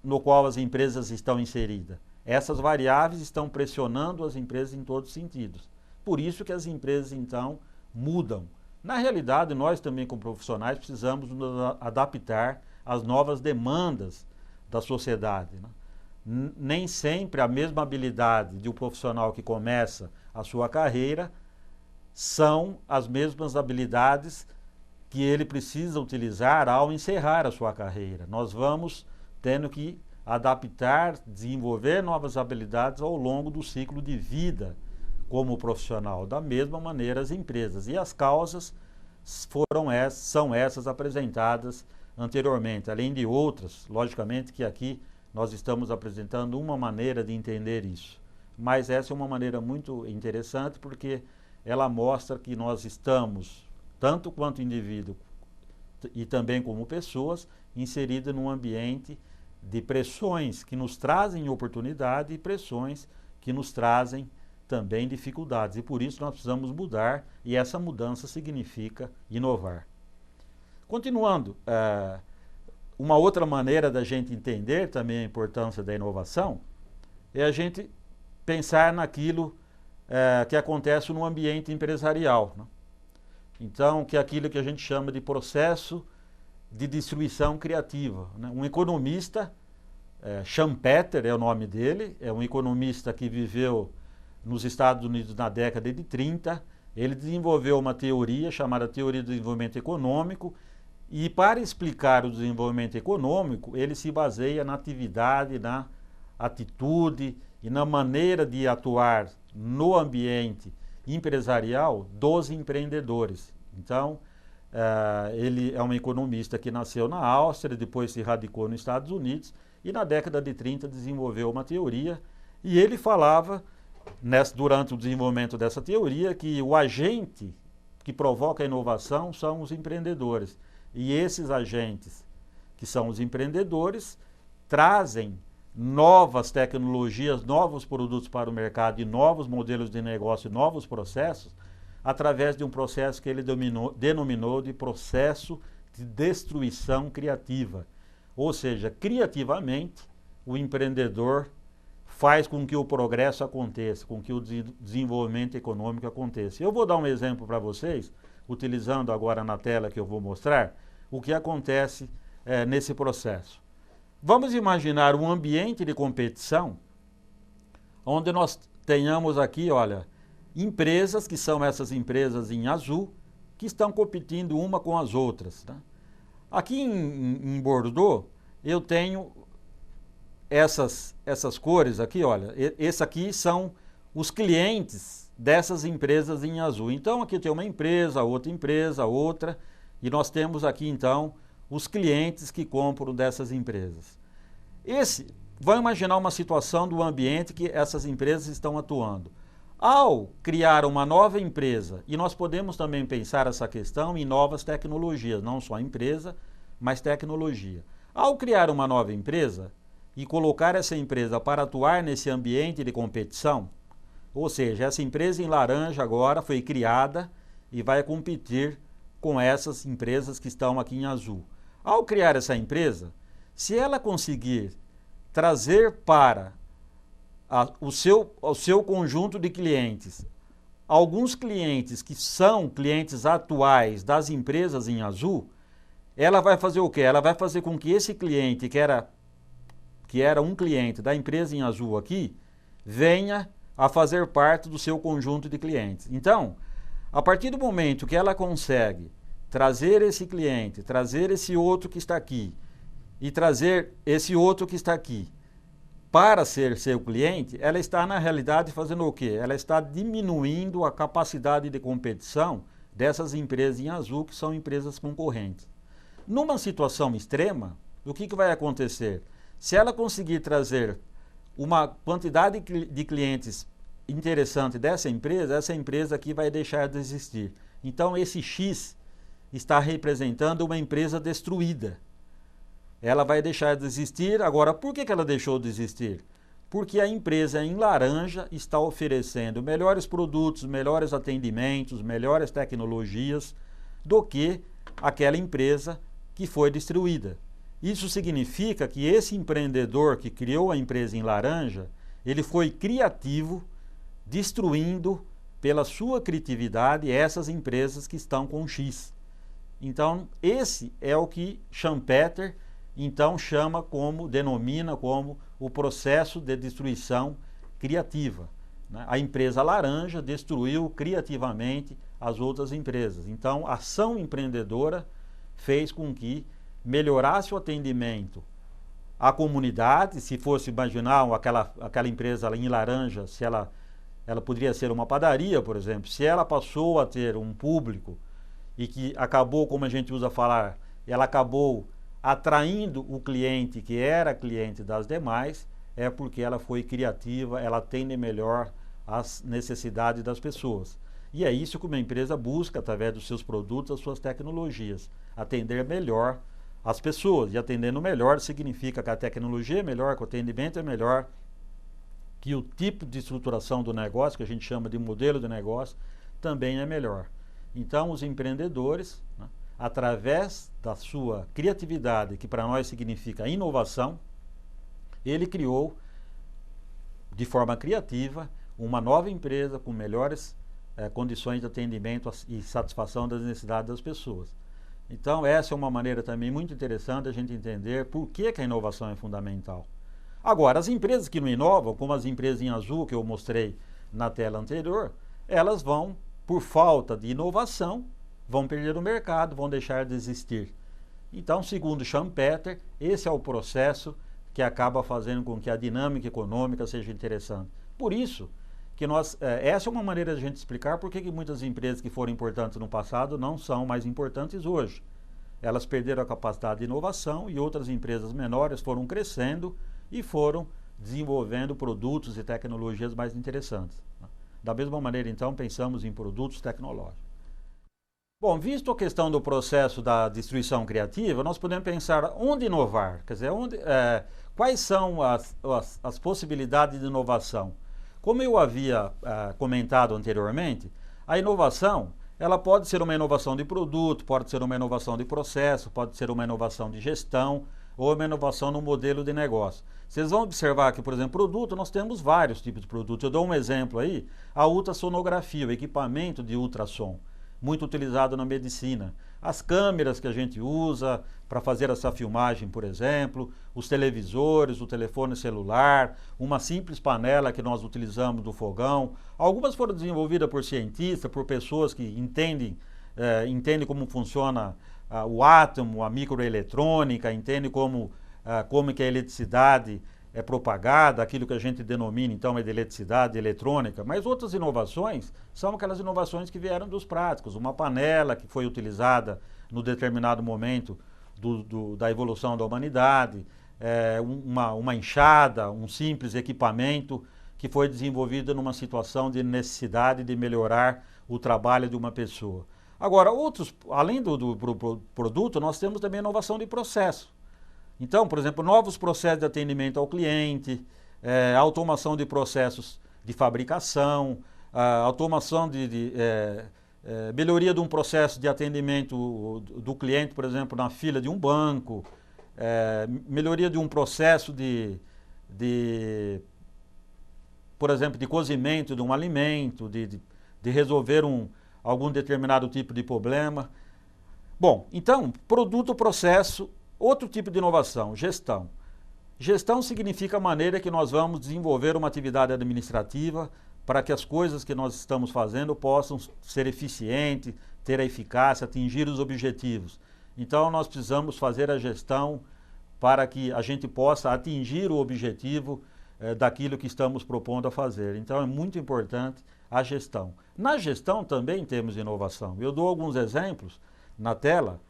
S1: no qual as empresas estão inseridas. Essas variáveis estão pressionando as empresas em todos os sentidos. Por isso que as empresas, então, mudam. Na realidade, nós também, como profissionais, precisamos nos adaptar às novas demandas da sociedade, né? Nem sempre a mesma habilidade de um profissional que começa a sua carreira são as mesmas habilidades que ele precisa utilizar ao encerrar a sua carreira. Nós vamos tendo que adaptar, desenvolver novas habilidades ao longo do ciclo de vida como profissional. Da mesma maneira as empresas. E as causas são essas apresentadas anteriormente, além de outras, logicamente que aqui nós estamos apresentando uma maneira de entender isso. Mas essa é uma maneira muito interessante porque ela mostra que nós estamos, tanto quanto indivíduo e também como pessoas, inseridos num ambiente de pressões que nos trazem oportunidade e pressões que nos trazem também dificuldades. E por isso nós precisamos mudar e essa mudança significa inovar. Continuando, uma outra maneira da gente entender também a importância da inovação é a gente pensar naquilo que acontece no ambiente empresarial, né? Então, que é aquilo que a gente chama de processo de distribuição criativa, né? Um economista, Schumpeter é o nome dele, é um economista que viveu nos Estados Unidos na década de 30, ele desenvolveu uma teoria chamada Teoria do Desenvolvimento Econômico. E para explicar o desenvolvimento econômico, ele se baseia na atividade, na atitude e na maneira de atuar no ambiente empresarial dos empreendedores. Então, ele é um economista que nasceu na Áustria, depois se radicou nos Estados Unidos e na década de 30 desenvolveu uma teoria e ele falava, durante o desenvolvimento dessa teoria, que o agente que provoca a inovação são os empreendedores. E esses agentes, que são os empreendedores, trazem novas tecnologias, novos produtos para o mercado e novos modelos de negócio, novos processos, através de um processo que ele denominou de processo de destruição criativa. Ou seja, criativamente, o empreendedor faz com que o progresso aconteça, com que o desenvolvimento econômico aconteça. Eu vou dar um exemplo para vocês, utilizando agora na tela que eu vou mostrar, o que acontece nesse processo. Vamos imaginar um ambiente de competição, onde nós tenhamos aqui, olha, empresas, que são essas empresas em azul, que estão competindo uma com as outras, tá? Aqui em Bordeaux, eu tenho essas cores aqui, olha, esse aqui são os clientes dessas empresas em azul. Então aqui tem uma empresa, outra, e nós temos aqui então os clientes que compram dessas empresas. Vamos imaginar uma situação do ambiente que essas empresas estão atuando. Ao criar uma nova empresa, e nós podemos também pensar essa questão em novas tecnologias, não só empresa, mas tecnologia. Ao criar uma nova empresa e colocar essa empresa para atuar nesse ambiente de competição, ou seja, essa empresa em laranja agora foi criada e vai competir com essas empresas que estão aqui em azul. Ao criar essa empresa, se ela conseguir trazer para o seu conjunto de clientes alguns clientes que são clientes atuais das empresas em azul, ela vai fazer o quê? Ela vai fazer com que esse cliente, que era um cliente da empresa em azul aqui, venha a fazer parte do seu conjunto de clientes. Então, a partir do momento que ela consegue trazer esse cliente, trazer esse outro que está aqui e trazer esse outro que está aqui para ser seu cliente, ela está na realidade fazendo o quê? Ela está diminuindo a capacidade de competição dessas empresas em azul, que são empresas concorrentes. Numa situação extrema, o que vai acontecer? Se ela conseguir trazer uma quantidade de clientes interessante dessa empresa, essa empresa aqui vai deixar de existir. Então, esse X está representando uma empresa destruída. Ela vai deixar de existir. Agora, por que ela deixou de existir? Porque a empresa em laranja está oferecendo melhores produtos, melhores atendimentos, melhores tecnologias do que aquela empresa que foi destruída. Isso significa que esse empreendedor que criou a empresa em laranja, ele foi criativo, destruindo pela sua criatividade essas empresas que estão com X. Então, esse é o que Schumpeter então denomina como o processo de destruição criativa. A empresa laranja destruiu criativamente as outras empresas. Então, a ação empreendedora fez com que melhorasse o atendimento à comunidade. Se fosse imaginar aquela empresa em laranja, se ela poderia ser uma padaria, por exemplo, se ela passou a ter um público e que acabou, como a gente usa falar, ela acabou atraindo o cliente que era cliente das demais, é porque ela foi criativa, ela atende melhor às necessidades das pessoas. E é isso que uma empresa busca através dos seus produtos, das suas tecnologias, atender melhor as pessoas. E atendendo melhor significa que a tecnologia é melhor, que o atendimento é melhor, que o tipo de estruturação do negócio, que a gente chama de modelo de negócio, também é melhor. Então, os empreendedores, através da sua criatividade, que para nós significa inovação, ele criou, de forma criativa, uma nova empresa com melhores condições de atendimento e satisfação das necessidades das pessoas. Então, essa é uma maneira também muito interessante a gente entender por que a inovação é fundamental. Agora, as empresas que não inovam, como as empresas em azul que eu mostrei na tela anterior, elas vão, por falta de inovação, vão perder o mercado, vão deixar de existir. Então, segundo Schumpeter, esse é o processo que acaba fazendo com que a dinâmica econômica seja interessante. Por isso que essa é uma maneira de a gente explicar por que muitas empresas que foram importantes no passado não são mais importantes hoje. Elas perderam a capacidade de inovação e outras empresas menores foram crescendo e foram desenvolvendo produtos e tecnologias mais interessantes. Da mesma maneira, então, pensamos em produtos tecnológicos. Bom, visto a questão do processo da destruição criativa, nós podemos pensar onde inovar, quer dizer, quais são as possibilidades de inovação. Como eu havia comentado anteriormente, a inovação ela pode ser uma inovação de produto, pode ser uma inovação de processo, pode ser uma inovação de gestão ou uma inovação no modelo de negócio. Vocês vão observar que, por exemplo, produto, nós temos vários tipos de produtos. Eu dou um exemplo aí, a ultrassonografia, o equipamento de ultrassom, muito utilizado na medicina. As câmeras que a gente usa para fazer essa filmagem, por exemplo, os televisores, o telefone celular, uma simples panela que nós utilizamos do fogão. Algumas foram desenvolvidas por cientistas, por pessoas que entendem como funciona o átomo, a microeletrônica, entendem como que a eletricidade é propagada, aquilo que a gente denomina então de eletricidade eletrônica, mas outras inovações são aquelas inovações que vieram dos práticos, uma panela que foi utilizada no determinado momento da evolução da humanidade, uma enxada, um simples equipamento que foi desenvolvido numa situação de necessidade de melhorar o trabalho de uma pessoa. Agora, além do produto, nós temos também inovação de processo. Então, por exemplo, novos processos de atendimento ao cliente, automação de processos de fabricação, automação melhoria de um processo de atendimento do cliente, por exemplo, na fila de um banco, melhoria de um processo por exemplo, de cozimento de um alimento, de resolver algum determinado tipo de problema. Bom, então, produto, processo. Outro tipo de inovação, gestão. Gestão significa a maneira que nós vamos desenvolver uma atividade administrativa para que as coisas que nós estamos fazendo possam ser eficientes, ter a eficácia, atingir os objetivos. Então, nós precisamos fazer a gestão para que a gente possa atingir o objetivo daquilo que estamos propondo a fazer. Então é muito importante a gestão. Na gestão também temos inovação. Eu dou alguns exemplos na tela.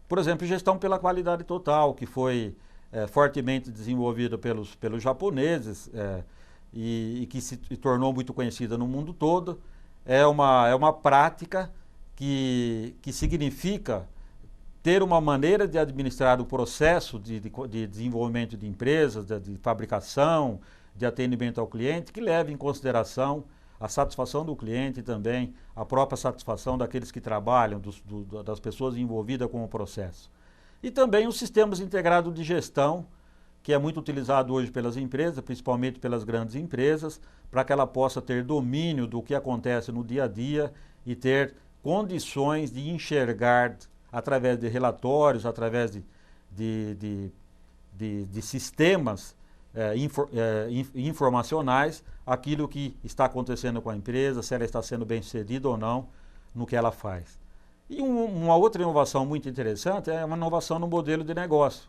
S1: Por exemplo, gestão pela qualidade total, que foi fortemente desenvolvida pelos japoneses e que se tornou muito conhecida no mundo todo. É uma prática que significa ter uma maneira de administrar o processo de desenvolvimento de empresas, de fabricação, de atendimento ao cliente, que leve em consideração a satisfação do cliente e também a própria satisfação daqueles que trabalham, das pessoas envolvidas com o processo. E também os sistemas integrados de gestão, que é muito utilizado hoje pelas empresas, principalmente pelas grandes empresas, para que ela possa ter domínio do que acontece no dia a dia e ter condições de enxergar através de relatórios, através de sistemas informacionais, aquilo que está acontecendo com a empresa, se ela está sendo bem sucedida ou não no que ela faz. E uma outra inovação muito interessante é uma inovação no modelo de negócio.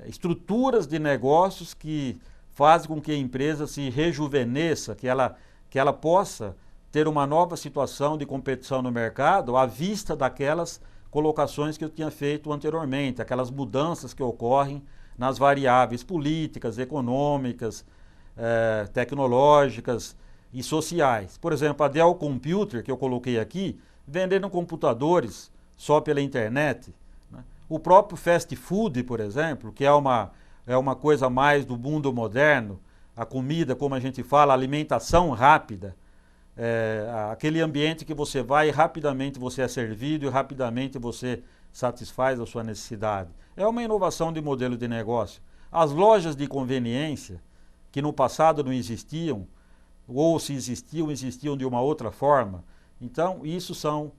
S1: Estruturas de negócios que fazem com que a empresa se rejuvenesça, que ela possa ter uma nova situação de competição no mercado à vista daquelas colocações que eu tinha feito anteriormente, aquelas mudanças que ocorrem nas variáveis políticas, econômicas, tecnológicas e sociais. Por exemplo, a Dell Computer, que eu coloquei aqui, vendendo computadores só pela internet. Né? O próprio fast food, por exemplo, que é uma coisa mais do mundo moderno, a comida, como a gente fala, a alimentação rápida, aquele ambiente que você vai e rapidamente você é servido e rapidamente você satisfaz a sua necessidade. É uma inovação de modelo de negócio. As lojas de conveniência, que no passado não existiam, ou se existiam de uma outra forma. Então, isso são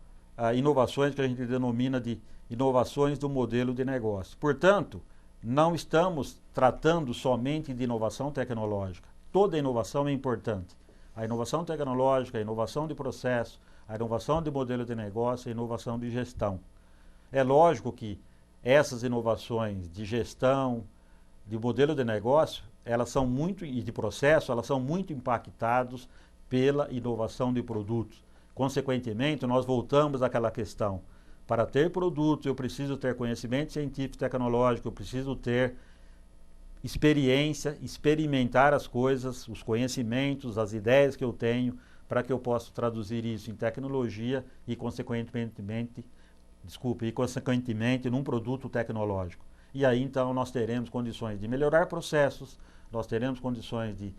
S1: inovações que a gente denomina de inovações do modelo de negócio. Portanto, não estamos tratando somente de inovação tecnológica. Toda inovação é importante. A inovação tecnológica, a inovação de processo, a inovação de modelo de negócio, a inovação de gestão. É lógico que essas inovações de gestão, de modelo de negócio, elas são muito, e de processo, elas são muito impactadas pela inovação de produtos. Consequentemente, nós voltamos àquela questão. Para ter produtos, eu preciso ter conhecimento científico e tecnológico, eu preciso ter experiência, experimentar as coisas, os conhecimentos, as ideias que eu tenho, para que eu possa traduzir isso em tecnologia e, consequentemente, num produto tecnológico. E aí, então, nós teremos condições de melhorar processos, nós teremos condições de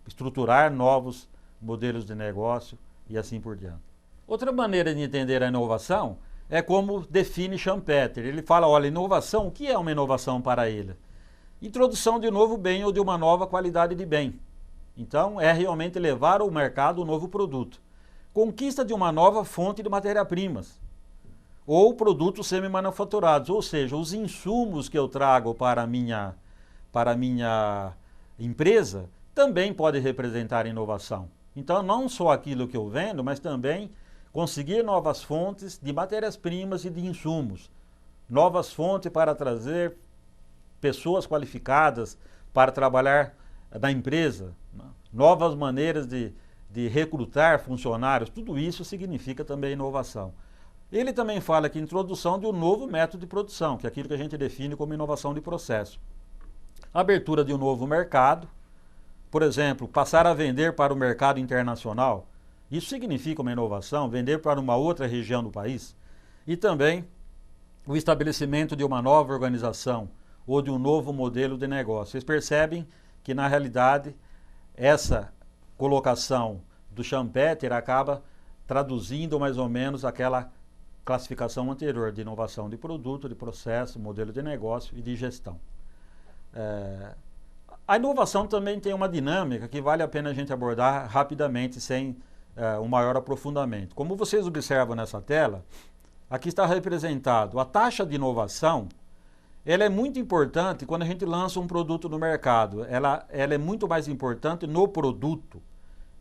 S1: estruturar novos modelos de negócio e assim por diante. Outra maneira de entender a inovação é como define Schumpeter. Ele fala, olha, inovação, o que é uma inovação para ele? Introdução de um novo bem ou de uma nova qualidade de bem. Então, é realmente levar ao mercado um novo produto. Conquista de uma nova fonte de matéria-primas. Ou produtos semi-manufaturados, ou seja, os insumos que eu trago para a minha empresa também pode representar inovação. Então, não só aquilo que eu vendo, mas também conseguir novas fontes de matérias-primas e de insumos. Novas fontes para trazer pessoas qualificadas para trabalhar na empresa, né? Novas maneiras de recrutar funcionários, tudo isso significa também inovação. Ele também fala que introdução de um novo método de produção, que é aquilo que a gente define como inovação de processo. Abertura de um novo mercado, por exemplo, passar a vender para o mercado internacional, isso significa uma inovação, vender para uma outra região do país. E também o estabelecimento de uma nova organização ou de um novo modelo de negócio. Vocês percebem que, na realidade, essa colocação do Schumpeter acaba traduzindo mais ou menos aquela classificação anterior de inovação de produto, de processo, modelo de negócio e de gestão. A inovação também tem uma dinâmica que vale a pena a gente abordar rapidamente, sem um maior aprofundamento. Como vocês observam nessa tela, aqui está representado a taxa de inovação. Ela é muito importante quando a gente lança um produto no mercado. Ela é muito mais importante no produto.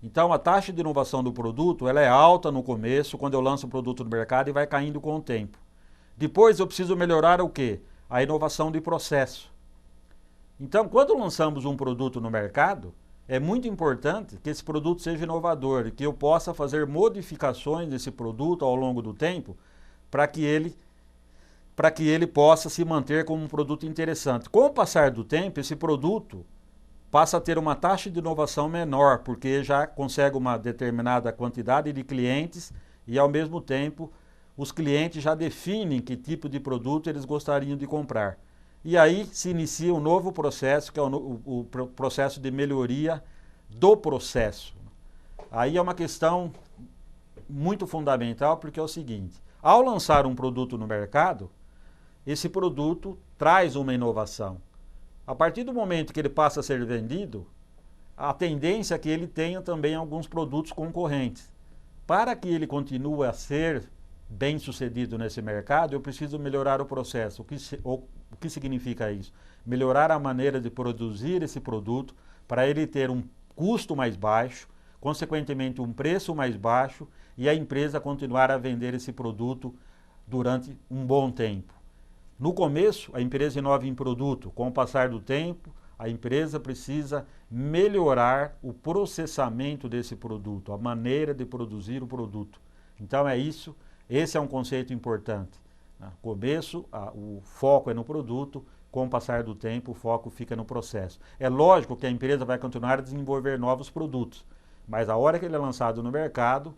S1: Então, a taxa de inovação do produto ela é alta no começo, quando eu lanço o produto no mercado, e vai caindo com o tempo. Depois, eu preciso melhorar o quê? A inovação de processo. Então, quando lançamos um produto no mercado, é muito importante que esse produto seja inovador e que eu possa fazer modificações desse produto ao longo do tempo para que ele possa se manter como um produto interessante. Com o passar do tempo, esse produto passa a ter uma taxa de inovação menor, porque já consegue uma determinada quantidade de clientes e, ao mesmo tempo, os clientes já definem que tipo de produto eles gostariam de comprar. E aí se inicia um novo processo, que é o processo de melhoria do processo. Aí é uma questão muito fundamental, porque é o seguinte: ao lançar um produto no mercado, esse produto traz uma inovação. A partir do momento que ele passa a ser vendido, a tendência é que ele tenha também alguns produtos concorrentes. Para que ele continue a ser bem sucedido nesse mercado, eu preciso melhorar o processo. O que significa isso? Melhorar a maneira de produzir esse produto para ele ter um custo mais baixo, consequentemente um preço mais baixo, e a empresa continuar a vender esse produto durante um bom tempo. No começo, a empresa inova em produto. Com o passar do tempo, a empresa precisa melhorar o processamento desse produto, a maneira de produzir o produto. Então é isso, esse é um conceito importante. No começo, o foco é no produto, com o passar do tempo, o foco fica no processo. É lógico que a empresa vai continuar a desenvolver novos produtos, mas a hora que ele é lançado no mercado,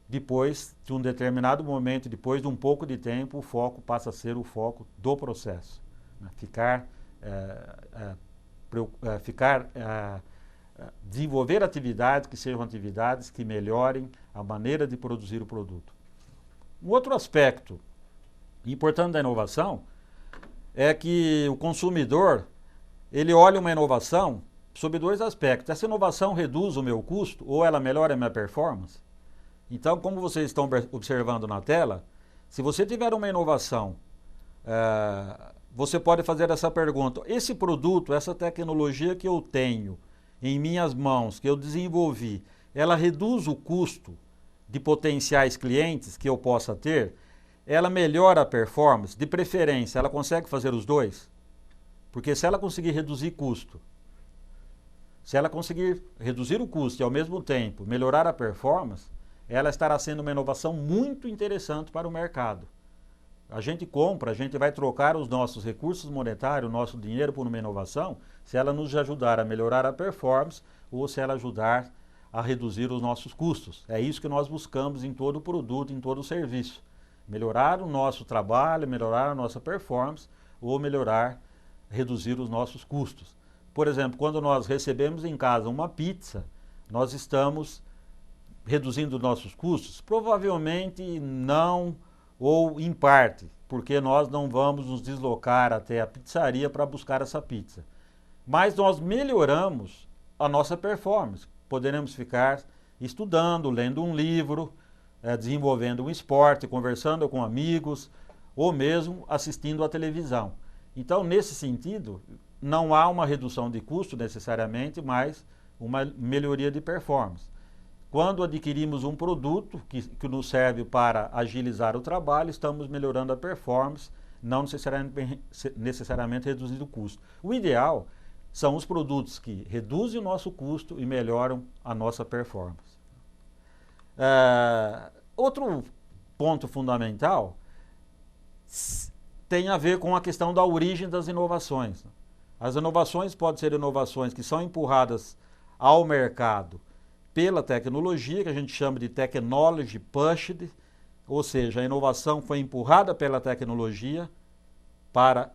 S1: depois de um determinado momento, depois de um pouco de tempo, o foco passa a ser o foco do processo. Desenvolver atividades que sejam atividades que melhorem a maneira de produzir o produto. Um outro aspecto importante da inovação é que o consumidor, ele olha uma inovação sob dois aspectos. Essa inovação reduz o meu custo ou ela melhora a minha performance? Então, como vocês estão observando na tela, se você tiver uma inovação, você pode fazer essa pergunta: esse produto, essa tecnologia que eu tenho em minhas mãos, que eu desenvolvi, ela reduz o custo de potenciais clientes que eu possa ter? Ela melhora a performance? De preferência, ela consegue fazer os dois? Porque se ela conseguir reduzir custo, se ela conseguir reduzir o custo e ao mesmo tempo melhorar a performance, ela estará sendo uma inovação muito interessante para o mercado. A gente vai trocar os nossos recursos monetários, o nosso dinheiro por uma inovação, se ela nos ajudar a melhorar a performance ou se ela ajudar a reduzir os nossos custos. É isso que nós buscamos em todo produto, em todo serviço. Melhorar o nosso trabalho, melhorar a nossa performance ou reduzir os nossos custos. Por exemplo, quando nós recebemos em casa uma pizza, nós estamos reduzindo nossos custos? Provavelmente não, ou em parte, porque nós não vamos nos deslocar até a pizzaria para buscar essa pizza. Mas nós melhoramos a nossa performance. Poderemos ficar estudando, lendo um livro, desenvolvendo um esporte, conversando com amigos, ou mesmo assistindo à televisão. Então, nesse sentido, não há uma redução de custo necessariamente, mas uma melhoria de performance. Quando adquirimos um produto que nos serve para agilizar o trabalho, estamos melhorando a performance, não necessariamente reduzindo o custo. O ideal são os produtos que reduzem o nosso custo e melhoram a nossa performance. Outro ponto fundamental tem a ver com a questão da origem das inovações. As inovações podem ser inovações que são empurradas ao mercado pela tecnologia, que a gente chama de technology pushed, ou seja, a inovação foi empurrada pela tecnologia para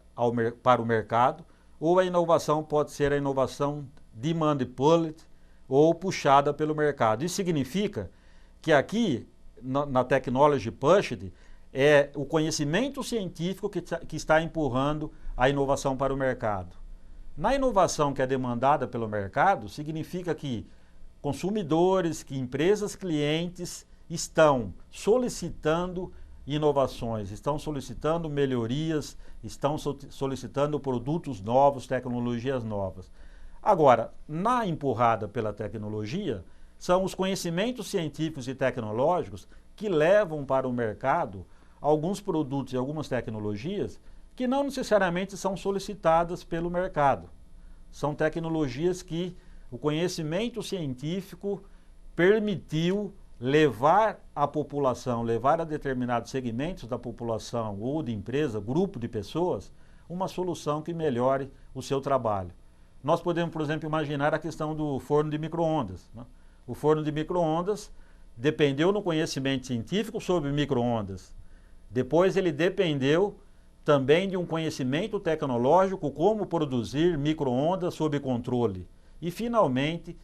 S1: o mercado, ou a inovação pode ser a inovação demand pulled ou puxada pelo mercado. Isso significa que aqui, na technology pushed, é o conhecimento científico que está empurrando a inovação para o mercado. Na inovação que é demandada pelo mercado, significa que consumidores, que empresas clientes estão solicitando inovações, estão solicitando melhorias, estão solicitando produtos novos, tecnologias novas. Agora, na empurrada pela tecnologia, são os conhecimentos científicos e tecnológicos que levam para o mercado alguns produtos e algumas tecnologias que não necessariamente são solicitadas pelo mercado. São tecnologias que o conhecimento científico permitiu levar à população, levar a determinados segmentos da população ou de empresa, grupo de pessoas, uma solução que melhore o seu trabalho. Nós podemos, por exemplo, imaginar a questão do forno de micro-ondas, né? O forno de micro-ondas dependeu no conhecimento científico sobre micro-ondas. Depois ele dependeu também de um conhecimento tecnológico como produzir micro-ondas sob controle. E finalmente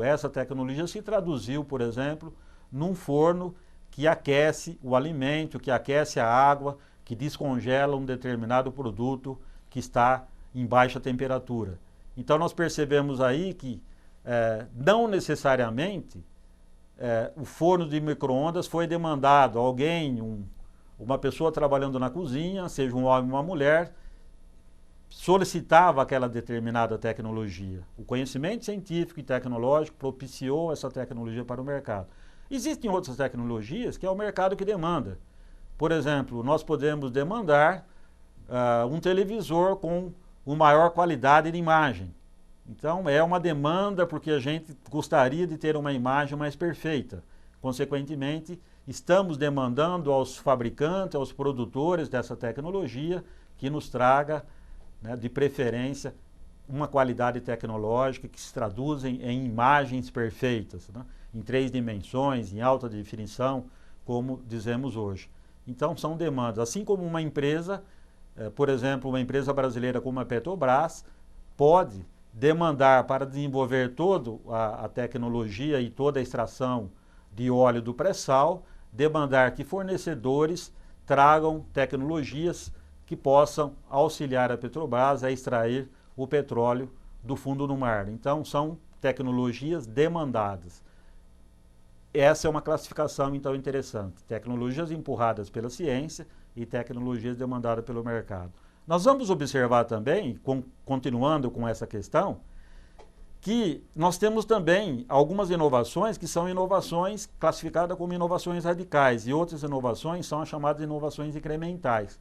S1: essa tecnologia se traduziu, por exemplo, num forno que aquece o alimento, que aquece a água, que descongela um determinado produto que está em baixa temperatura. Então nós percebemos aí que não necessariamente o forno de micro-ondas foi demandado. Uma pessoa trabalhando na cozinha, seja um homem ou uma mulher, solicitava aquela determinada tecnologia. O conhecimento científico e tecnológico propiciou essa tecnologia para o mercado. Existem outras tecnologias que é o mercado que demanda. Por exemplo, nós podemos demandar um televisor com uma maior qualidade de imagem. Então, é uma demanda porque a gente gostaria de ter uma imagem mais perfeita. Consequentemente, estamos demandando aos fabricantes, aos produtores dessa tecnologia que nos traga, né, de preferência, uma qualidade tecnológica que se traduz em imagens perfeitas, né, em 3 dimensões, em alta definição, como dizemos hoje. Então, são demandas. Assim como uma empresa, por exemplo, uma empresa brasileira como a Petrobras, pode demandar para desenvolver toda a tecnologia e toda a extração de óleo do pré-sal, demandar que fornecedores tragam tecnologias que possam auxiliar a Petrobras a extrair o petróleo do fundo do mar. Então, são tecnologias demandadas. Essa é uma classificação, então, interessante. Tecnologias empurradas pela ciência e tecnologias demandadas pelo mercado. Nós vamos observar também, continuando com essa questão, que nós temos também algumas inovações que são inovações classificadas como inovações radicais e outras inovações são as chamadas inovações incrementais.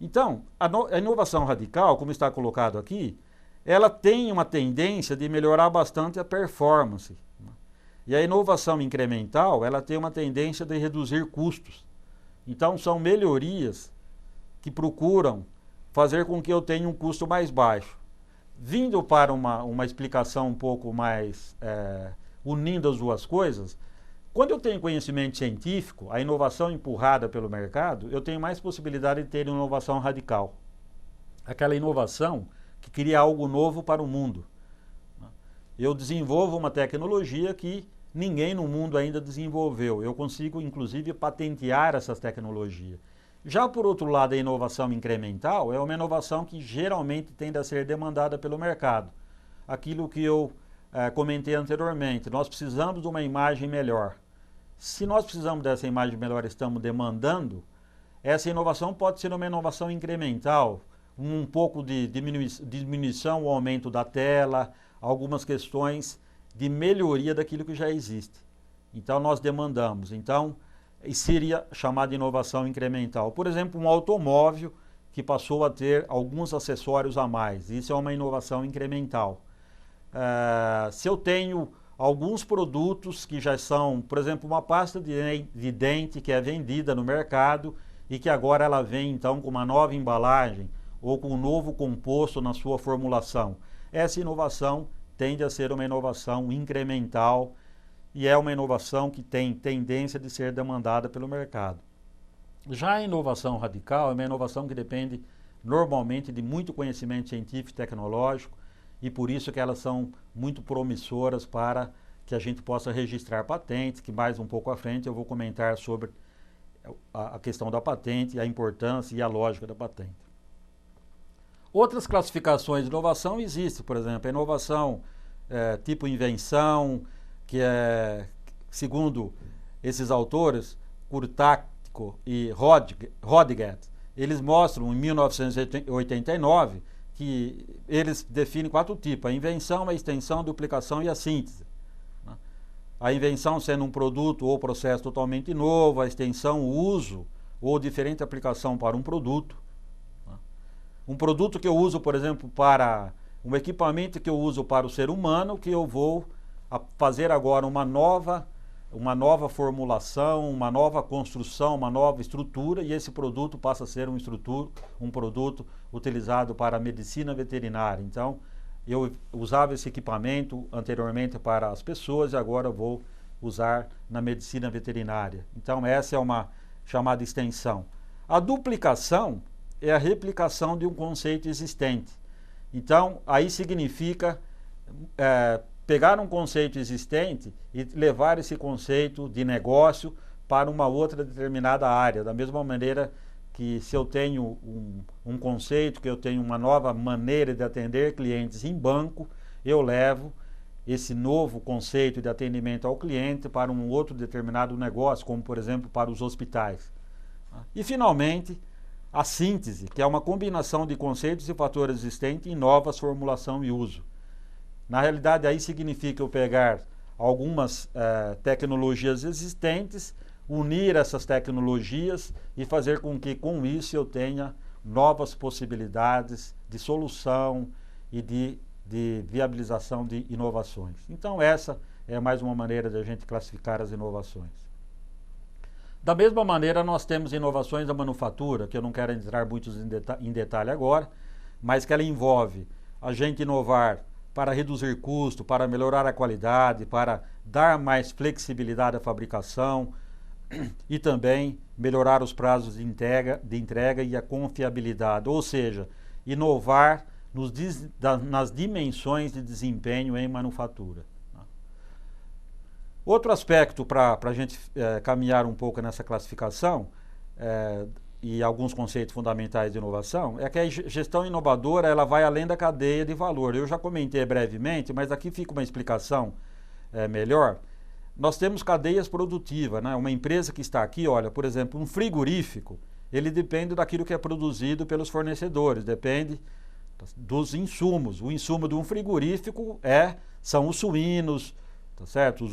S1: Então, a inovação radical, como está colocado aqui, ela tem uma tendência de melhorar bastante a performance. E a inovação incremental, ela tem uma tendência de reduzir custos. Então, são melhorias que procuram fazer com que eu tenha um custo mais baixo. Vindo para uma explicação um pouco mais unindo as duas coisas, quando eu tenho conhecimento científico, a inovação empurrada pelo mercado, eu tenho mais possibilidade de ter inovação radical. Aquela inovação que cria algo novo para o mundo. Eu desenvolvo uma tecnologia que ninguém no mundo ainda desenvolveu. Eu consigo, inclusive, patentear essas tecnologias. Já por outro lado, a inovação incremental é uma inovação que geralmente tende a ser demandada pelo mercado. Aquilo que eu comentei anteriormente, nós precisamos de uma imagem melhor. Se nós precisamos dessa imagem melhor e estamos demandando, essa inovação pode ser uma inovação incremental, um pouco de diminuição ou aumento da tela, algumas questões de melhoria daquilo que já existe. Então, nós demandamos. Então, seria chamada de inovação incremental. Por exemplo, um automóvel que passou a ter alguns acessórios a mais. Isso é uma inovação incremental. Se eu tenho alguns produtos que já são, por exemplo, uma pasta de dente que é vendida no mercado e que agora ela vem então com uma nova embalagem ou com um novo composto na sua formulação. Essa inovação tende a ser uma inovação incremental e é uma inovação que tem tendência de ser demandada pelo mercado. Já a inovação radical é uma inovação que depende normalmente de muito conhecimento científico e tecnológico e por isso que elas são muito promissoras para que a gente possa registrar patentes, que mais um pouco à frente eu vou comentar sobre a questão da patente, a importância e a lógica da patente. Outras classificações de inovação existem, por exemplo, a inovação tipo invenção, que é, segundo esses autores, Kurtático e Rodrigues, eles mostram em 1989 que eles definem 4 tipos: a invenção, a extensão, a duplicação e a síntese. A invenção sendo um produto ou processo totalmente novo, a extensão, o uso ou diferente aplicação para um produto. Um produto que eu uso, por exemplo, para um equipamento que eu uso para o ser humano, que eu vou fazer agora uma nova formulação, uma nova construção, uma nova estrutura, e esse produto passa a ser um produto utilizado para a medicina veterinária. Então, eu usava esse equipamento anteriormente para as pessoas e agora vou usar na medicina veterinária. Então, essa é uma chamada extensão. A duplicação é a replicação de um conceito existente. Então, aí significa pegar um conceito existente e levar esse conceito de negócio para uma outra determinada área. Da mesma maneira que se eu tenho um conceito, que eu tenho uma nova maneira de atender clientes em banco, eu levo esse novo conceito de atendimento ao cliente para um outro determinado negócio, como por exemplo para os hospitais. E finalmente, a síntese, que é uma combinação de conceitos e fatores existentes em novas formulação e uso. Na realidade, aí significa eu pegar algumas tecnologias existentes, unir essas tecnologias e fazer com que com isso eu tenha novas possibilidades de solução e de viabilização de inovações. Então essa é mais uma maneira de a gente classificar as inovações. Da mesma maneira nós temos inovações da manufatura, que eu não quero entrar muito em detalhe agora, mas que ela envolve a gente inovar para reduzir custo, para melhorar a qualidade, para dar mais flexibilidade à fabricação e também melhorar os prazos de entrega e a confiabilidade, ou seja, inovar nas dimensões de desempenho em manufatura. Outro aspecto para a gente caminhar um pouco nessa classificação e alguns conceitos fundamentais de inovação é que a gestão inovadora ela vai além da cadeia de valor. Eu já comentei brevemente, mas aqui fica uma explicação melhor. Nós temos cadeias produtivas, né? Uma empresa que está aqui, olha, por exemplo, um frigorífico, ele depende daquilo que é produzido pelos fornecedores, depende dos insumos. O insumo de um frigorífico são os suínos, tá certo?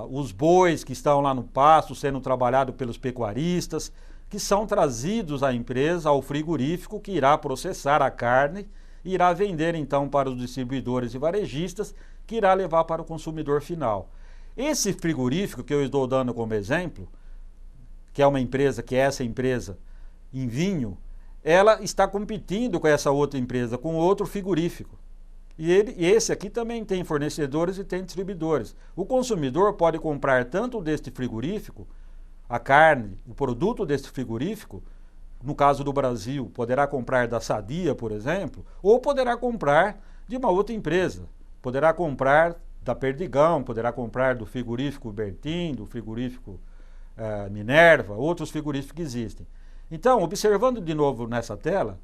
S1: Os bois que estão lá no pasto sendo trabalhados pelos pecuaristas, que são trazidos à empresa, ao frigorífico, que irá processar a carne e irá vender então para os distribuidores e varejistas, que irá levar para o consumidor final. Esse frigorífico que eu estou dando como exemplo, que é uma empresa, que é essa empresa em vinho, ela está competindo com essa outra empresa, com outro frigorífico. E esse aqui também tem fornecedores e tem distribuidores. O consumidor pode comprar tanto deste frigorífico, a carne, o produto deste frigorífico, no caso do Brasil, poderá comprar da Sadia, por exemplo, ou poderá comprar de uma outra empresa. Poderá comprar da Perdigão, poderá comprar do frigorífico Bertin, do frigorífico Minerva, outros frigoríficos que existem. Então, observando de novo nessa tela,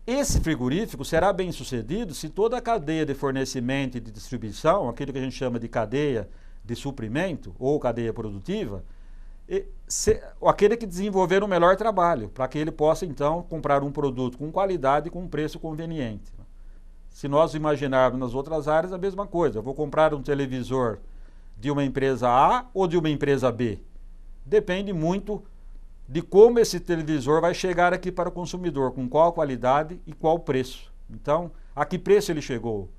S1: esse frigorífico será bem sucedido se toda a cadeia de fornecimento e de distribuição, aquilo que a gente chama de cadeia de suprimento ou cadeia produtiva, aquele que desenvolver o melhor trabalho, para que ele possa então comprar um produto com qualidade e com um preço conveniente. Se nós imaginarmos nas outras áreas, a mesma coisa. Eu vou comprar um televisor de uma empresa A ou de uma empresa B. Depende muito de como esse televisor vai chegar aqui para o consumidor, com qual qualidade e qual preço. Então, a que preço ele chegou?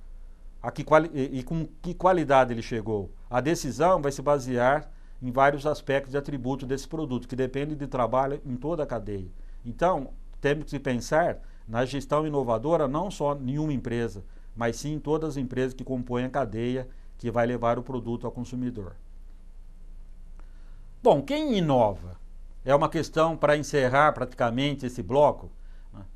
S1: E com que qualidade ele chegou? A decisão vai se basear em vários aspectos de atributo desse produto, que depende de trabalho em toda a cadeia. Então, temos que pensar na gestão inovadora não só em uma empresa, mas sim em todas as empresas que compõem a cadeia que vai levar o produto ao consumidor. Bom, quem inova? É uma questão para encerrar praticamente esse bloco.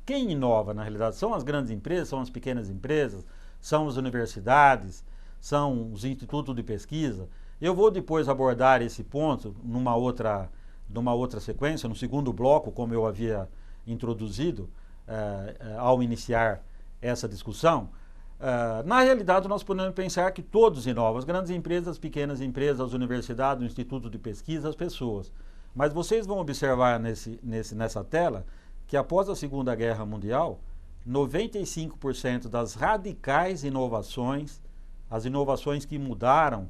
S1: Quem inova, na realidade, são as grandes empresas, são as pequenas empresas, são as universidades, são os institutos de pesquisa. Eu vou depois abordar esse ponto numa outra sequência, no segundo bloco, como eu havia introduzido ao iniciar essa discussão. Na realidade, nós podemos pensar que todos inovam, as grandes empresas, as pequenas empresas, as universidades, o instituto de pesquisa, as pessoas. Mas vocês vão observar nessa tela que após a Segunda Guerra Mundial, 95% das radicais inovações, as inovações que mudaram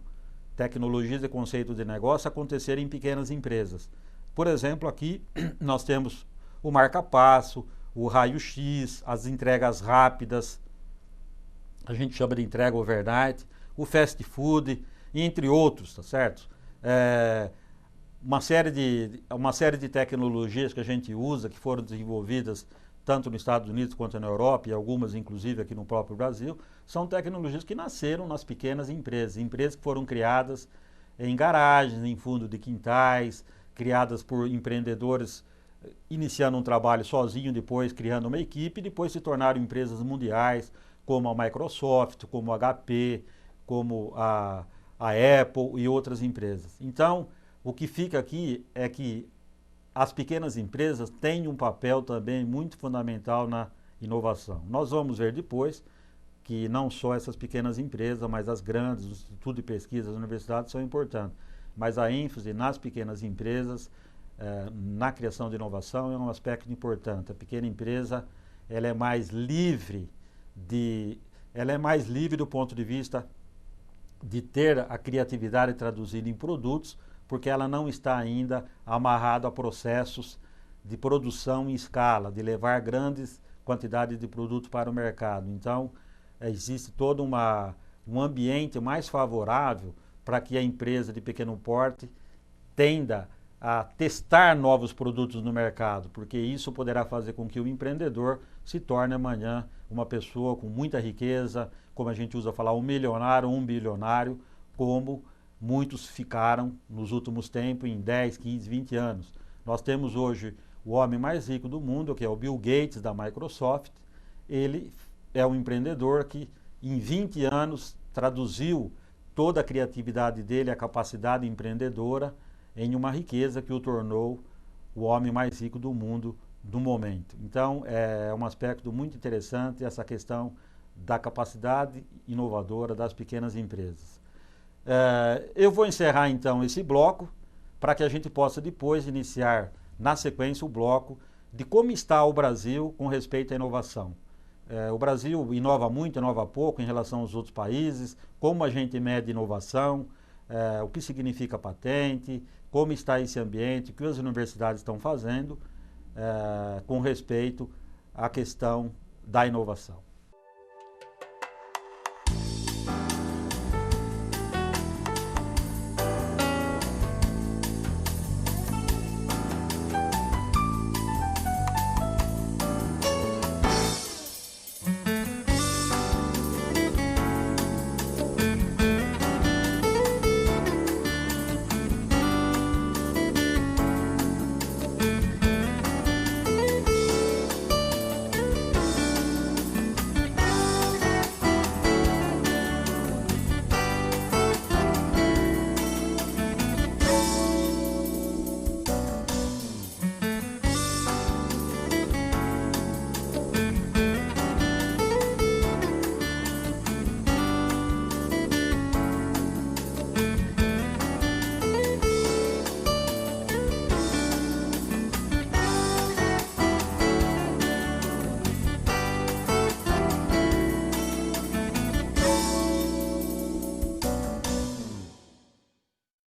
S1: tecnologias e conceitos de negócio, aconteceram em pequenas empresas. Por exemplo, aqui nós temos o marca-passo, o raio-x, as entregas rápidas, a gente chama de entrega overnight, o fast food, entre outros, tá certo? Uma série de tecnologias que a gente usa, que foram desenvolvidas tanto nos Estados Unidos quanto na Europa, e algumas inclusive aqui no próprio Brasil, são tecnologias que nasceram nas pequenas empresas, empresas que foram criadas em garagens, em fundo de quintais, criadas por empreendedores iniciando um trabalho sozinho, depois criando uma equipe, depois se tornaram empresas mundiais, como a Microsoft, como a HP, como a Apple e outras empresas. Então, o que fica aqui é que as pequenas empresas têm um papel também muito fundamental na inovação. Nós vamos ver depois que não só essas pequenas empresas, mas as grandes, os institutos de pesquisa, as universidades são importantes. Mas a ênfase nas pequenas empresas, na criação de inovação, é um aspecto importante. A pequena empresa, ela é mais livre do ponto de vista de ter a criatividade traduzida em produtos, porque ela não está ainda amarrada a processos de produção em escala, de levar grandes quantidades de produtos para o mercado. Então, existe todo um ambiente mais favorável para que a empresa de pequeno porte tenda a testar novos produtos no mercado, porque isso poderá fazer com que o empreendedor se torne amanhã uma pessoa com muita riqueza, como a gente usa falar, um milionário, um bilionário, como muitos ficaram nos últimos tempos, em 10, 15, 20 anos. Nós temos hoje o homem mais rico do mundo, que é o Bill Gates, da Microsoft. Ele é um empreendedor que, em 20 anos, traduziu toda a criatividade dele, a capacidade empreendedora, em uma riqueza que o tornou o homem mais rico do mundo no momento. Então, é um aspecto muito interessante essa questão da capacidade inovadora das pequenas empresas. Eu vou encerrar então esse bloco para que a gente possa depois iniciar na sequência o bloco de como está o Brasil com respeito à inovação. O Brasil inova muito, inova pouco em relação aos outros países, como a gente mede inovação, o que significa patente, como está esse ambiente, o que as universidades estão fazendo com respeito à questão da inovação.